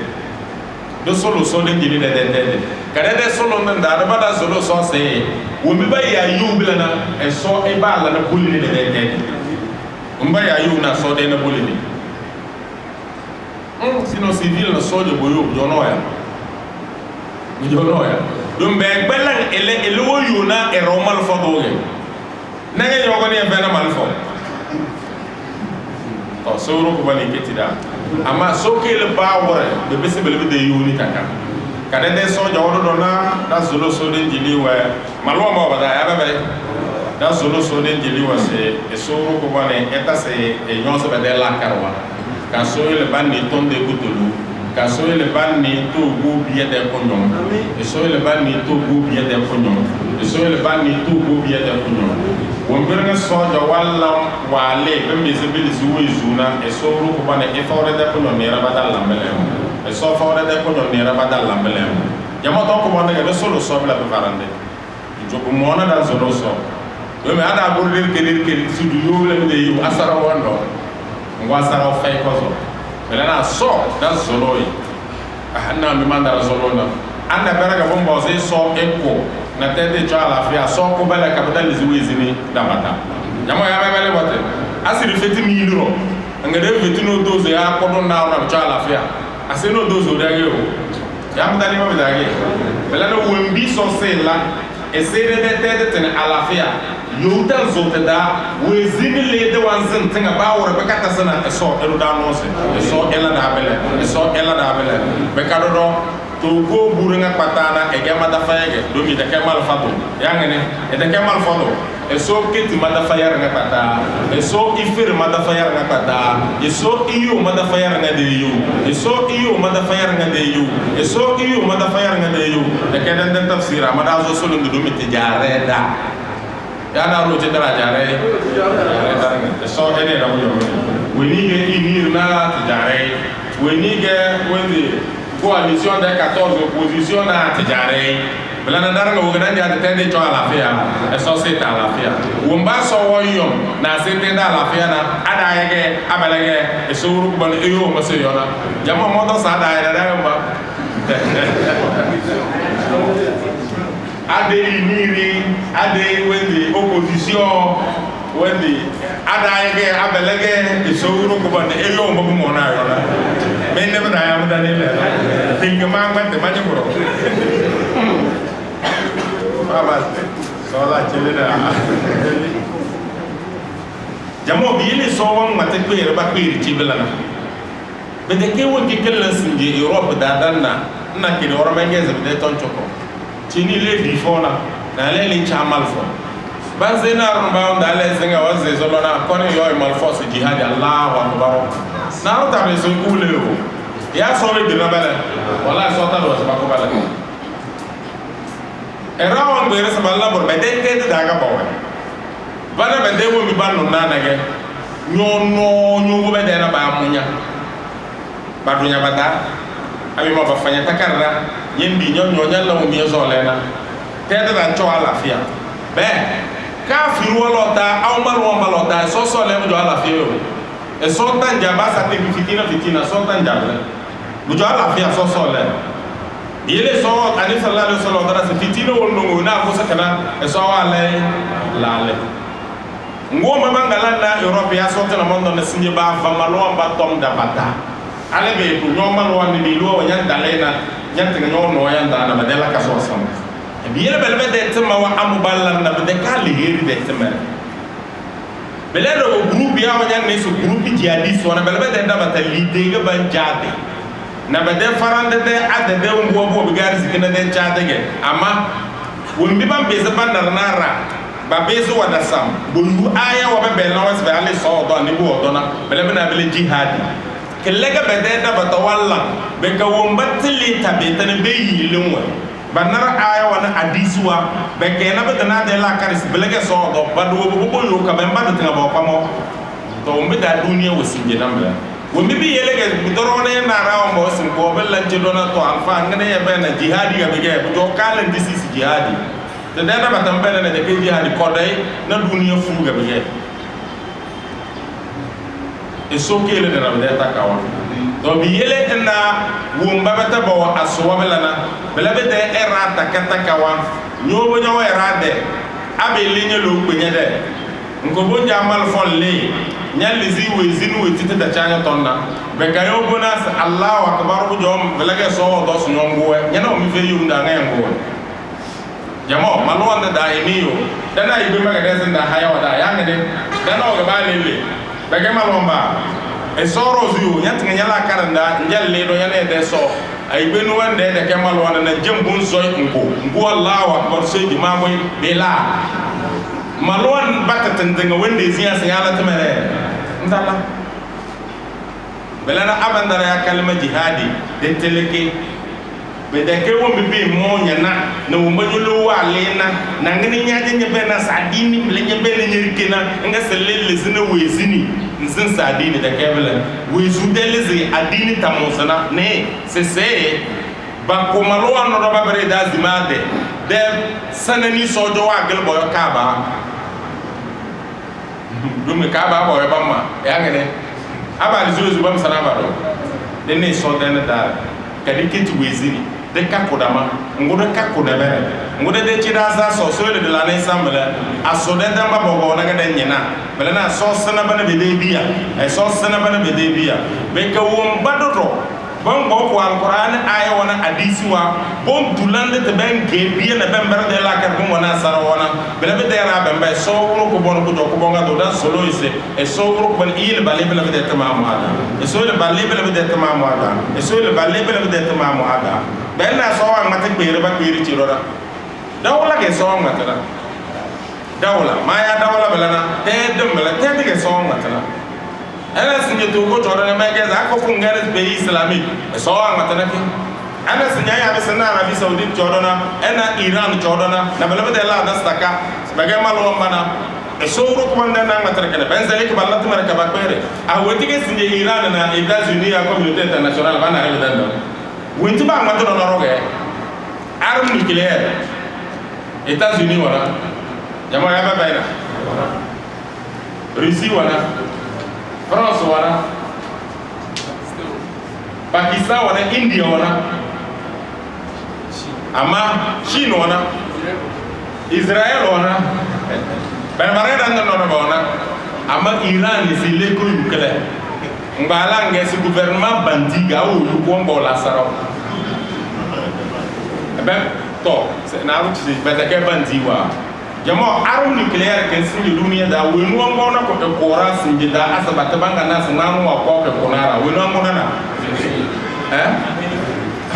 do solo so de jili de tete kada de solo men da bada solo so se wo mi ba ya yu bilana e so e ba la na bulli de tete mba ya yu na so de na bulli sino civil na sojo boyo jonoya dum be gbelan ele wo yuna e romal fo doge nanga yogo ni bena mal fo to soro ko bani ketida ama soke le ba wore be bese be de yuni kaka kada de sojo wodo dona da zolo so de jili wa malwa ma bada ya bebe da zolo so de jili wa se e soro ko bani eta se e nyonso be de la karwa ka so le ban ni tonde gutulu ka so le ban ni to go biye de ko nyom e so le ban ni to go biye de ko nyom e so le ban ni to go biye de ko nyom won berga so ja walla wale be mi se bi zuwe zuna e so ru ko bana e fawre de ko nyom ne ra badal lambele e so fawre de ko nyom ne ra badal lambele jama to ko bana ga so lo so bla be farande jo ko mona da so lo so do me ada bur dir ke su du yo le de yo asara wando ngwa sara fay ko so melana so da zoloi ahanna mi mandara zolona anna beraga bombo se so eko na tete cho ala fia so ko bela capital ziwezini da mata nyamo ya bele bote asiri feti mi luro ngade feti no dozo ya ko don na cho ala fia asino dozo da yo ya mdani mo bidage melana wembi so se la esere de tete ten ala fia yutan zote da wezini le de wanzin tinga ba wora be kata sana so elu da no se so ela da bele be kado do to go buringa patana e gema da fayege do mi de kemal fado yangene e de kemal fado e so kiti mada fayar nga pata e so ifir mada fayar nga pata e so iyo mada fayar nga de yu e so iyo mada fayar nga de yu e so iyo mada fayar nga de yu de kedan den tafsira mada zo solo do mi tijare da ya na ro je dara jare da so ene da mo woni ge inir na tijare woni ge woni coalition de 14 opposition na tijare belana dara ngo ga ndia de tende cho ala fia e so se ta ala fia womba so woyom na se tende ala fia na ada yege abalege e so ru ko ban e yo mo se yona jama mo do sa da ya da ba ade iniri ade wendi opposition wendi ada yege abalege e so ru ko ban e yo mo mo na yona me ne ba da ya mo da ne le tinga ma ma te ma ni bro sola chelena jamo biini so wan mate kwere ba kwere chibelana bede ke won ke kala sinje Europe da danna na ke do rama ngeze bede ton choko chini le bifona na le le chamal fo bazena rumba onda le zinga waze zolona koni yo mal force jihad Allah akbar na ta be so kule o ya so le de na bala wala so ta do ba ko bala erawan bere saballa bor bede te daga bawe bana bede wo mi banu nana ge nyono bede na ba munya badunya bada abi mo ba fanya takarra yembi nyonyo nyalla mo mi zo lena te da cho ala fia be kafiru walota au maru walota so le mo jo ala fia e so tanja basa te fitina so tanja mo jo ala fia so le yele so ani sallallahu alaihi wasallam dara fitino wono na ko sakana e so wale lale ngoma mangala na Europe ya so tana mondo na sinje ba fa malo ba tom da bata ale be ko no malo wani bi lo nya dalena nya tinga no no ya ndana badela ka so sam e bi yele belbe de tama wa amu ballan na be ka le heri de tama bele do groupe ya nya ne so groupe jihadiste wana belbe de da bata lide ga ban jade na bade farande de ade de ngwo bo bigari zikina de chadege ama wumbi ban beze bandar nara ba beze wada sam bulu aya wa be lawas be ale so do ni bo do na bele bena bele jihad kellega bade da bata walla be ka wombatli tabeta be yilunwa banara aya wa na hadiswa be ke na bada na de la karis bele ke so do badu bo yo ka be mbada tinga bo kwamo to wumbi da duniya wasinje namla wumbi bi yelege bidorone na rawo mo sin ko bella jidona to alfa ngane ya bena jihadi ga bege do kala disi jihadi de da ba tambele ne de ke jihadi ko dai na duniya fu ga bege e so ke le na be ta kawa do bi yele na wumba bata bo aswa belana bela be de era ta kata kawa nyobo nyawo era de abe linye lo kwenye de ngobo jamal folle nyalli zi we zinu we tita da chanya tonna be kayo bonas Allah akbar bu jom belage so do su nyongo nyana o mi fe yu nda ngayengo jamo malwanda da emiyo dana ibe maga desen da haya wada ya ngade dana o ga lele be ga malomba e soro zu nyatnga nyala karanda njalle do yana de so ay benu wande de kemal wana na jembun soy ngo Allah akbar sey di mamoy bela malwan batatan denga wende ziya sayala tamere ndala belana abandara ya kalma jihadi de teleke bedeke wo mbi mo nyana na wo manyolo walena na ngini nyaje nyebe na sadini mlenye bele nyirikena nga selele zina wezini nsin sadini de kebele wezu deleze adini tamusana ne sese ba komalo ano roba bere da zimade de sanani sojo wa gelbo kaba dum kaba bo e bamma ya ngene aba lizuzu bam sanaba do de ne so de na da kadi kiti wezini de kakodama ngude kakoda bere ngude de chida za so so de la ne samela aso de damba bogo na ga de nyina bele na so sana bana be de biya e so sana bana be de biya be ka won badodo bon go ko alquran aya wana hadisi wa bon dulande te ben ge biya na ben ber de la kar ko wana sara wana bele be de ra ben be so wuro ko bon ko do ko bonga do da solo ise e so wuro ko ben il bale bele be de tamamu ada e so le bale bele be de tamamu ada e so le bale bele be de tamamu ada ben na so wa ngate gbere ba gbere ci rora dawla ge so ngate la dawla ma ya dawla belana te dum bela te ge so ngate la ala sinye to ko jora ma ge za ko fun ngare be islamique so ngate na ki ala sinya ya be sana arabi saudi jordana ena iran jordana na bela be la da staka ba ge malo mbana e so ro ko manda na ngate ka ben zalik balla tumara ka ba kwere a woti ge sinye iran na États-Unis a communauté internationale bana re dando wenti ba ngata do roge arme nucléaire États-Unis wala jama ya ba bayna Russie wala France wala Pakistan wala India wala ama Chine wala Israël wala ben bare dan no wala ama Iran ni le ko yukele ngala ngesi gouvernement bandiga o ko mbola saro ben to c'est na ruti betake bandiwa jamo arme nucléaire ken sinji dunia da wenu ngona ko te kora sinji da asaba te banga na sanganu wa ko ke konara wenu ngona na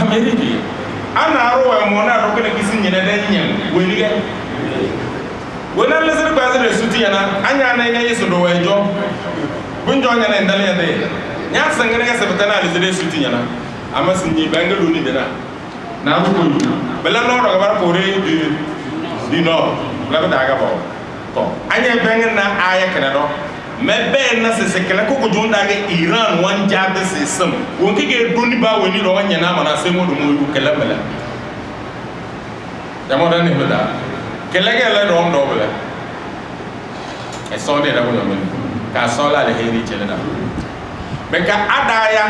Ameriki ana ro wa mona ro kene kisinji na den nyem wenige wena lesere ba zere suti yana anya na nya yeso do wejo bunjo nya na ndale ya de nya sangere ga sebetana lesere suti yana ama sinji banga do ni dena na ko bela no ro ga Corée du Nord la ba ga ba to anya benga na aya kana do me be na se kala ko jonda ga Iran wan jabe se sam won ke ge doni ba woni do wanya na mana se mo do mo kala bela damo dan ni bela kala ga la do ndo bela e so de da ko no ka so la le heri chele da be ka adaya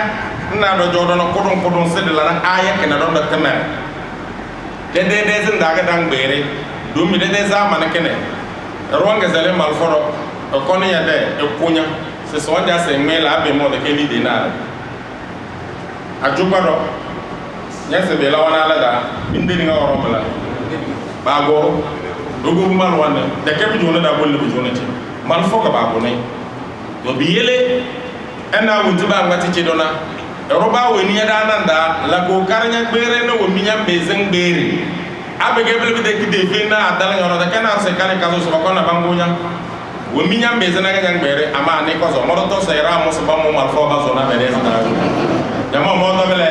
na do jodo no kodon se de la aya kana do da tamer de zin da ga dang bere do mi de zamana kene ronga zale mal foro ko ne ya de e kunya se so nda se mela be mo de ke li de na ajuba do nya se be la wana la da inde ni nga woro bala ba go do go mal wana de ke bi jona da bolle bi jona ci mal fo ka ba go ne do bi yele ena wunti ba ngati ci dona roba woni ya dananda la ko karnya bere no wo minya bezeng bere abe gebele bi de ki de fina adala ngoro da kana se kale kazo so ko na bangunya wo minya bezeng na nyang bere ama ne ko so moro to se ra mo so ba mo mal fo ba so na bere na jama mo do bele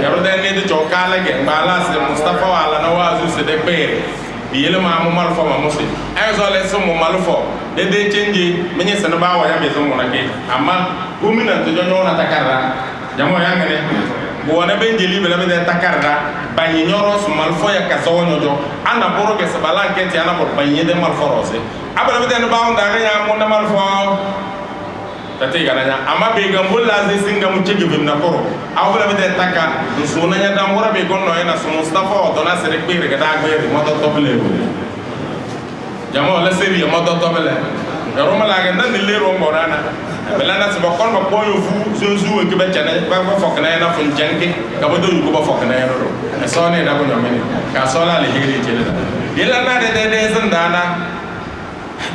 ya ro de ne de chokala ge mala se Mustafa wala na wazu se de bere bi yele ma mo mal fo ma mo se ay so le so mo mal fo de change menye se na ba wa ya bezeng mo na ke ama gumina to jonyo na takarra jamo yangane bo wana benjeli bela be takarda banyi nyoro sumal foya ka zawonyo jo ana boro ke sabala kenti ana bor banyi de mal forose abala be den bawo ndaga ya mo na mal fo tati gananya ama be gambol la ze singa mu cege be na koro awala be taka sona nya dam wora be gonno ena so Mustafa dona sere be re ga be mo to tobele jamo la seri mo to tobele roma la ga nan le ro ngorana belana se bakon ba ko yo fu zo ke ba chane ba fokna na fun janke ka ba do ko ba fokna ro e so ne da ko nyamene ka so la le hiri chele da dela na de zandana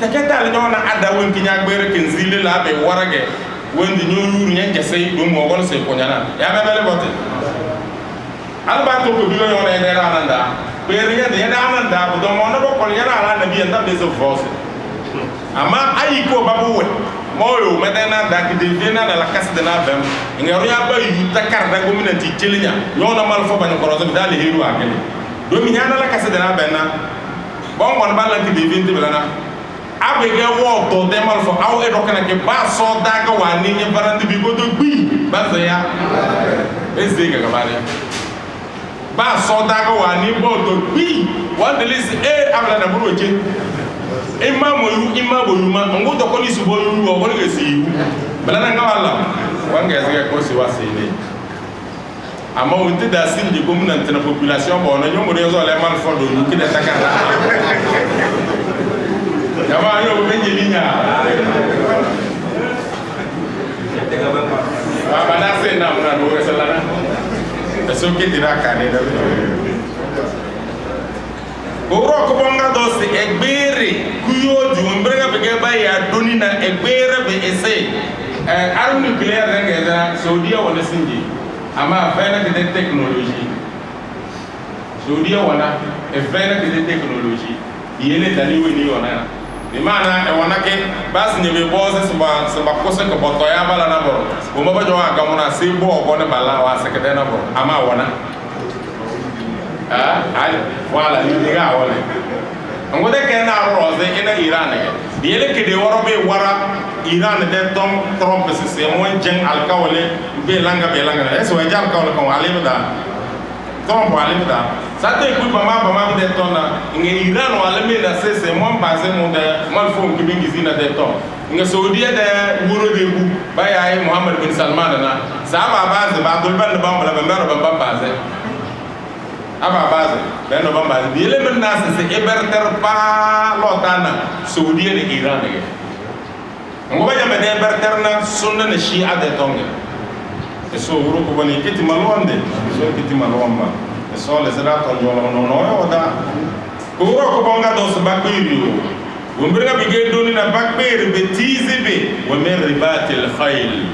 ta ke dal nyona ada won ki nyaak bere ken zille la be warage wondi nyu yuru nyen jesse do mo won se ko nyana ya be bele bote alba to ko biyo nyona de rananda bere nya de rananda bu do mo na bo ko nyana ala nabi anda be so fose ama ayi ko babu we moyo medena dak de vena na la casa de na bem ngaro ya ba yu takar da gomina ti chelinya yona mal fo ban ko rozo dal heru akele do mi nyana la casa de na benna bon bon bala ti de vente belana abege wo to de mal fo aw e do kana ke ba so da ga wani ni barande bi go do gbi ba za ya ezega ga bare ba so da ga wani bo do gbi one the list abla na buru che imma bo yuma ngo to ko ni su bo yu wo woni gesi belana nga wala wanga ezega ko si wasile ama wonte da sin de communauté na population bo no nyomo de zo le mal fo do yu ki de takara Jama yo benjelinya. Baba na se na mna do selana. Eso ke dira kane da. Oro ko bonga do se egbere kuyo ju mbrega bege ba ya doni na egbere be ese. Arme nucléaire nga da Saudiya wala sinji. Ama fena de technologie. Saudiya wala e fena de technologie. Yele dali weni wana. Di mana e wanake bas ni be boze samba kose ko boto ya bala na boro o maba jo aga mona se bo ko ne bala wa se kede na boro ama wana ai wala ni diga wala ngode ke na roze ina Iran e diele ke de woro be wara Iran de tom Trump se mo jeng al kawle be langa e so jam kawle ko ale da Trump ale da sate ku bama de tona nge Iran wala me na sese mo basé mo de mal fo ki bingi zina de ton nge Saudiya de wuro de bu baya Muhammad bin Salman na sama base ba dul ban ba wala ba base aba base ben ba base dile men na sese eberter pa lotana Saudiya de Iran de ngo ba jame de eberter na sunna na Shia de tonga eso wuro ko bani kiti malonde so kiti malomba so les raton yolo no oda ko ko bonga do so bakiri o mbirga bige doni na bakbere betize be wa min ribatil khayl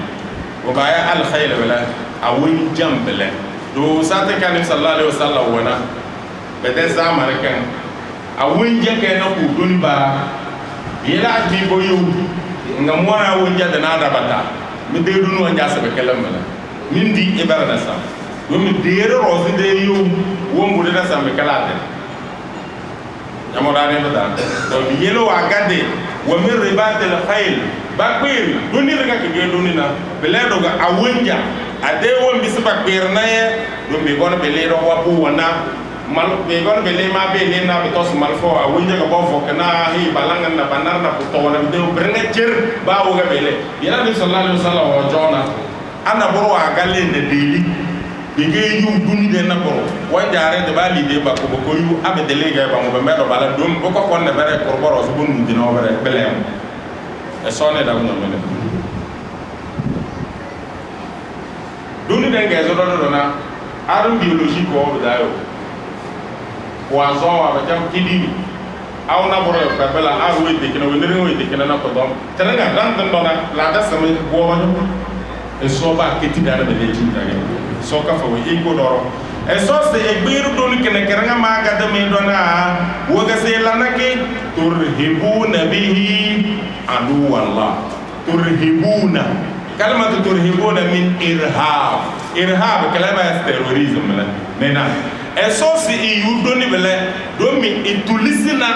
wa baya al khayl wala awin jambala do sate kan sallallahu alaihi wasallam wana bede zamar kan awin jake na ku doni ba yela bi boyu ngamora wonja da na dabata mi de dunu wonja sabe kelamala min di ibarana sa domi dere rozi de yo wombu de sambe kalate yamoda ne bada do yelo agade wa min ribatil khayl bakbir doni rega ke doni na beledo ga awunja ade wombi se bakbir na ye do mi gon beledo wa bu wana mal be gon bele ma be ne na be tos mal fo awunja ga bo fo kana hi balanga na banar na puto na de brene cer ba wo ga bele yana bi sallallahu alaihi wasallam wa jona ana boro agale ne deli bige yu duni de na boro wa jare de bali de ba ko yu abe de lega ba mo be medo bala dum bo ko konne bere ko boro so bonu dino bere belem e sone da no mele duni de ngezo do na arum biologie ko be dayo poison wa ba jam kidi aw na boro be bela a we de kino we de kino na ko dom tenanga dan do na la da sama bo wa e so ba kiti da be de tinta so ka fa we iko doro e so se e gbiru doni kene keranga ma ga de me dona wo ga se lanake turhibuna bihi adu wallah turhibuna kalimatu turhibuna min irhab kalama ya terrorism la nena e so se e yu doni bele do mi itulisina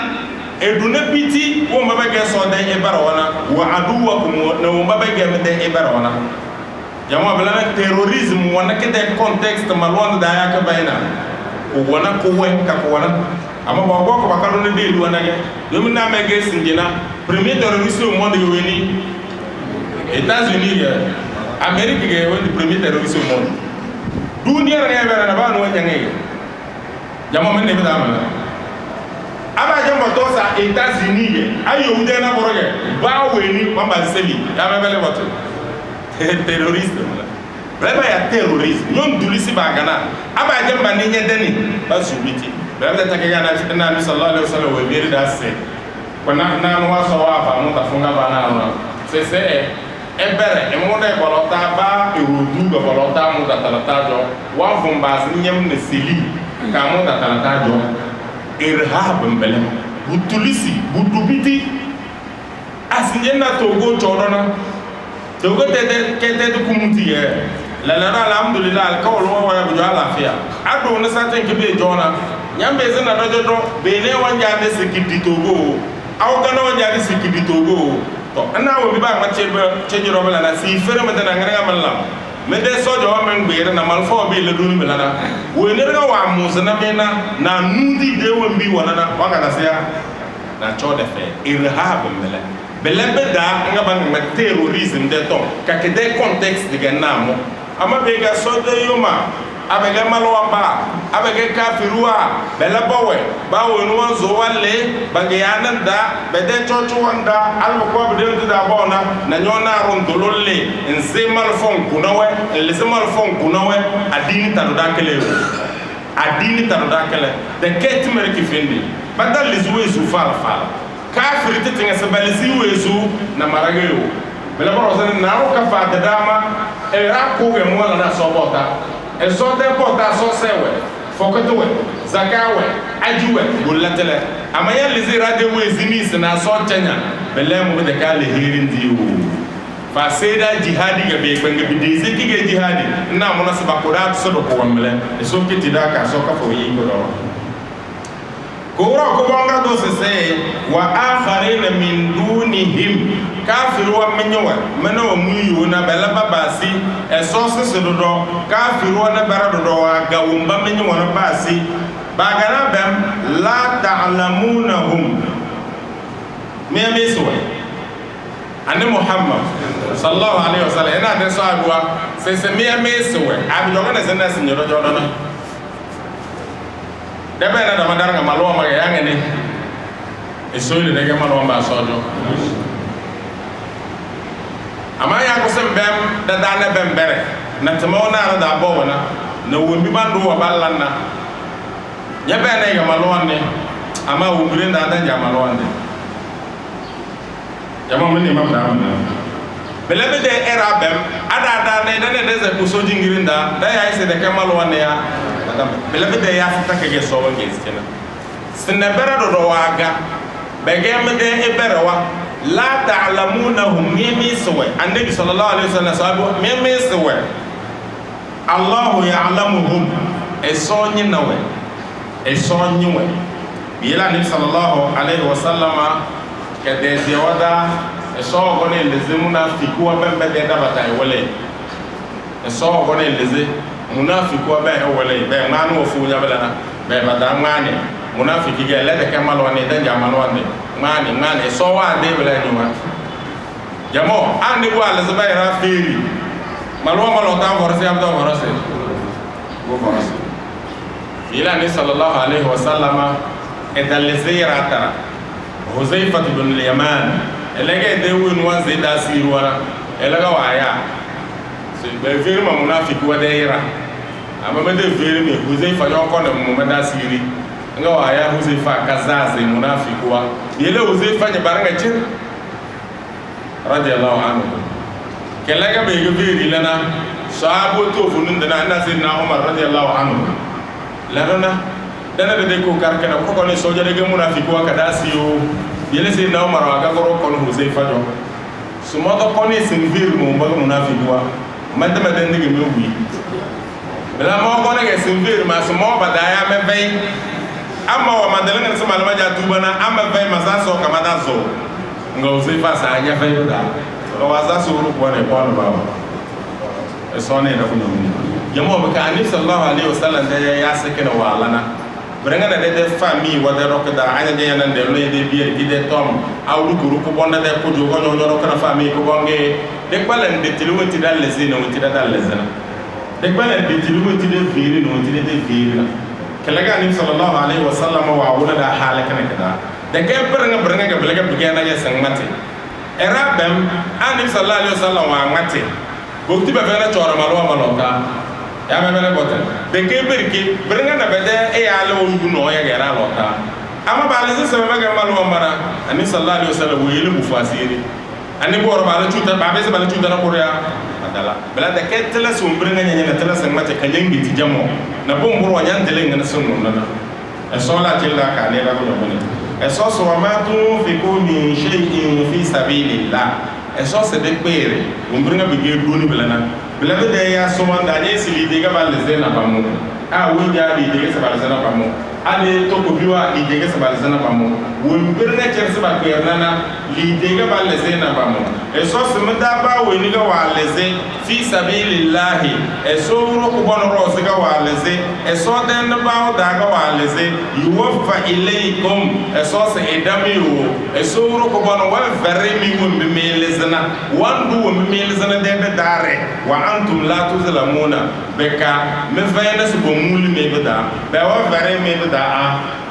e dona biti wo maba ga so de e barawana wa aduwakum no maba ga me de e barawana jama bela terrorisme wana ke de contexte malwanda da ya ka bayna ko wana ko wen ka ko wana ama ba ko ba ka do ne de wana ge do mi na me ge sinjina premier terroriste au monde woni États-Unis Amérique ge woni premier terroriste au monde dunia re bera na ba no nyange jama men ne bida mala aba jama to sa États-Unis ge ayo ude na boroge ba weni mamba seli ya me bele wato terroriste reba ya terrorisme ñom dulisi ba gana aba jamba ni ñedeni ba subiti reba ta kaya na nabi sallallahu alaihi wasallam we biri da se kona na no waso wa fa mo ta funga ba na no se e bere e mo de bolota ba e rodu ga bolota mo ta talata jo wa fun ba sin ñem ne sili ka mo ta talata jo irhab mbele butulisi butubiti asinjena togo chorona togo tete kumuti la alhamdulillah alkawlo wa ya bujo alafia ado na saten ke be jona nyambe zina dojo bene wanja de sikiti togo aw kana wanja de sikiti togo to ana wo bi ba ma chejiro bela na si fere mata na ngara mallam me de sojo men gbere na malfo be le dunu bela na wo ne ga wa musana mena na nudi de wo mbi wona na wanga na sia na chode fe irhab mele belembe da nga bang ma terrorisme de to ka ke de contexte de ganamo ama be ga sojo yoma abege malwamba abege kafirua bela bawe bawo no wanzo wale bage yananda bede chocho wanda alko bede da bona na nyona rondololle nze malfon kunawe lese malfon kunawe adini tanodakele de ketmer kifindi badal lizuwe su fala kafir titinga sabalisi wezu na maragayo bela baro zan na ro kafa da dama era ko ge mo na sobota eso de porta so sewe fokotowe zakawe ajiwe bulatele amaya lizira de wezimis na so tanya belemu de kale hirin diu fa seda jihadi ga be banga bidize kige jihadi na mona sabakoda so do ko wamle eso kiti da ka so ka fo yi ko do ko bonga do se wa akharina min dunihim kafiru wa menyewa mena wa muyu na bela babasi esosi sedodo kafiru na baradodo wa gawumba menyewa na basi bagana bem la ta'lamunahum memeso ane Muhammad sallallahu alaihi wasallam ina de so adwa se memeso abi joga na sena sinyo do na debe na da madara malwa ma yangene esoile de malwa ba sojo amaya ko sembem da dana bembere na temona da bobona na wombi bandu wa ballanna nyabe na ga malwanne ama wumbre da da ja malwanne jama mun ni mam da belebe de era bem ada ne de ze ko soji ngirinda da ya ise de kemalwanne ya belebe de ya fata ke so wange iskena sinabera do waga begem de eberewa la ta'lamunahum mimiswa annabi sallallahu alaihi wasallam sabu mimiswa Allah ya'lamuhum esonyi nawe esonyi we bila nabi sallallahu alaihi wasallam kede diawada eso gone leze munafiku wa bembe de dabata wole eso gone leze munafiku wa be wole be manu wo fu nyabala be badamane munafiki ge lede kamalo ne dan jamalo ne mani so wa de bela nyuma jamo andi bo ala zabaira feri malo ta forse abdo forse go forse ila ni sallallahu alaihi wasallam edal zira tara Huzaifa ibn al-Yaman elege de won wa zida sirwa elega wa ya se be feri ma munafiki wa deira amma de feri me Huzaifa yo ko ne mu meda siri nga wa ya Huzaifa kazazi munafiki wa yele Huzaifa nya baranga cir radiyallahu anhu kelega be gabiri lana sahabo to funun dana anna sayyidina Umar radiyallahu anhu larana dana de ko karkana ko ne soja de munafiki wa kadasiyo yele sayyidina Umar wa gagoro ko Huzaifa do sumoto ko ne sinvir mo ba munafiki wa madama de ndege mewi bela mo ko ne sinvir ma sumo badaya me bay amma wa mandalanga sama almaja tubana amma vai mazaso kama dazo ngauze fasa anya vai da lo wazaso ru kwa ne kwa ba esone da kunyo jamo baka ani sallallahu alaihi wasallam da ya sake na walana branga da de fami wa da rokda anya de yanan de le de bier ki de tom awdu guru ko bonda de ko jogo nyoro kana fami ko bonge de kwalen de tiluwati dal lezina wati dal lezina de kwalen de tiluwati de viri no wati de viri kelaga ni sallallahu alaihi wasallam wa wala da halaka kada da ke beranga ga belaga bigana ya sangmate erabem ani sallallahu alaihi wasallam wa ngate bokti ba fera chora malwa malota ya me bele bota de ke berki beranga na bede e ya le wondu no ya ga lota ama ba le se ba ga malwa mara ani sallallahu alaihi wasallam wa yele mufasiri ani boro ba le chuta ba be se ba le chuta na korea adala bela de ke tele so beranga nyanya na tele sangmate kanyangi ti jamo na bomboro wanyantele ngana sunu nana e sola tilla ka ne ba ko eso so ma tunfiqu min shay'in fi sabilillah eso se de pere umbringa bige doni belana belabe de ya so man da ne sili de ga balle zena bamu a won ja di de ga sabal zena bamu ale to ko biwa di de ga sabal zena bamu won birna cer sabal ko yarnana li de ga balle zena bamu eso se mata ba woni ga waleze fi sabilillah eso ro ko bon ro se ga waleze eso den ba da ga waleze yuwaffa ilaykum eso se edamiwo eso ro ko bon wa verre mi won be melezana wandu won be melezana de dare wa antum la tuzlamuna beka me vayna su bo muli me bada ba wa verre me bada a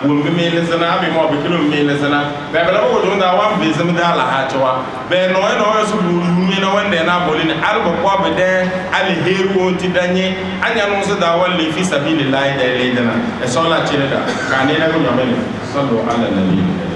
won be melezana be mo be kilo melezana ba bala ko jonda wa be zama da la hachawa be no su bulu mi na wanda na bolin alba ko be de alheru ti danye anya no so da walli fi sabilillah da leedana e so la chire da kanina ko nyamene sallu ala nabi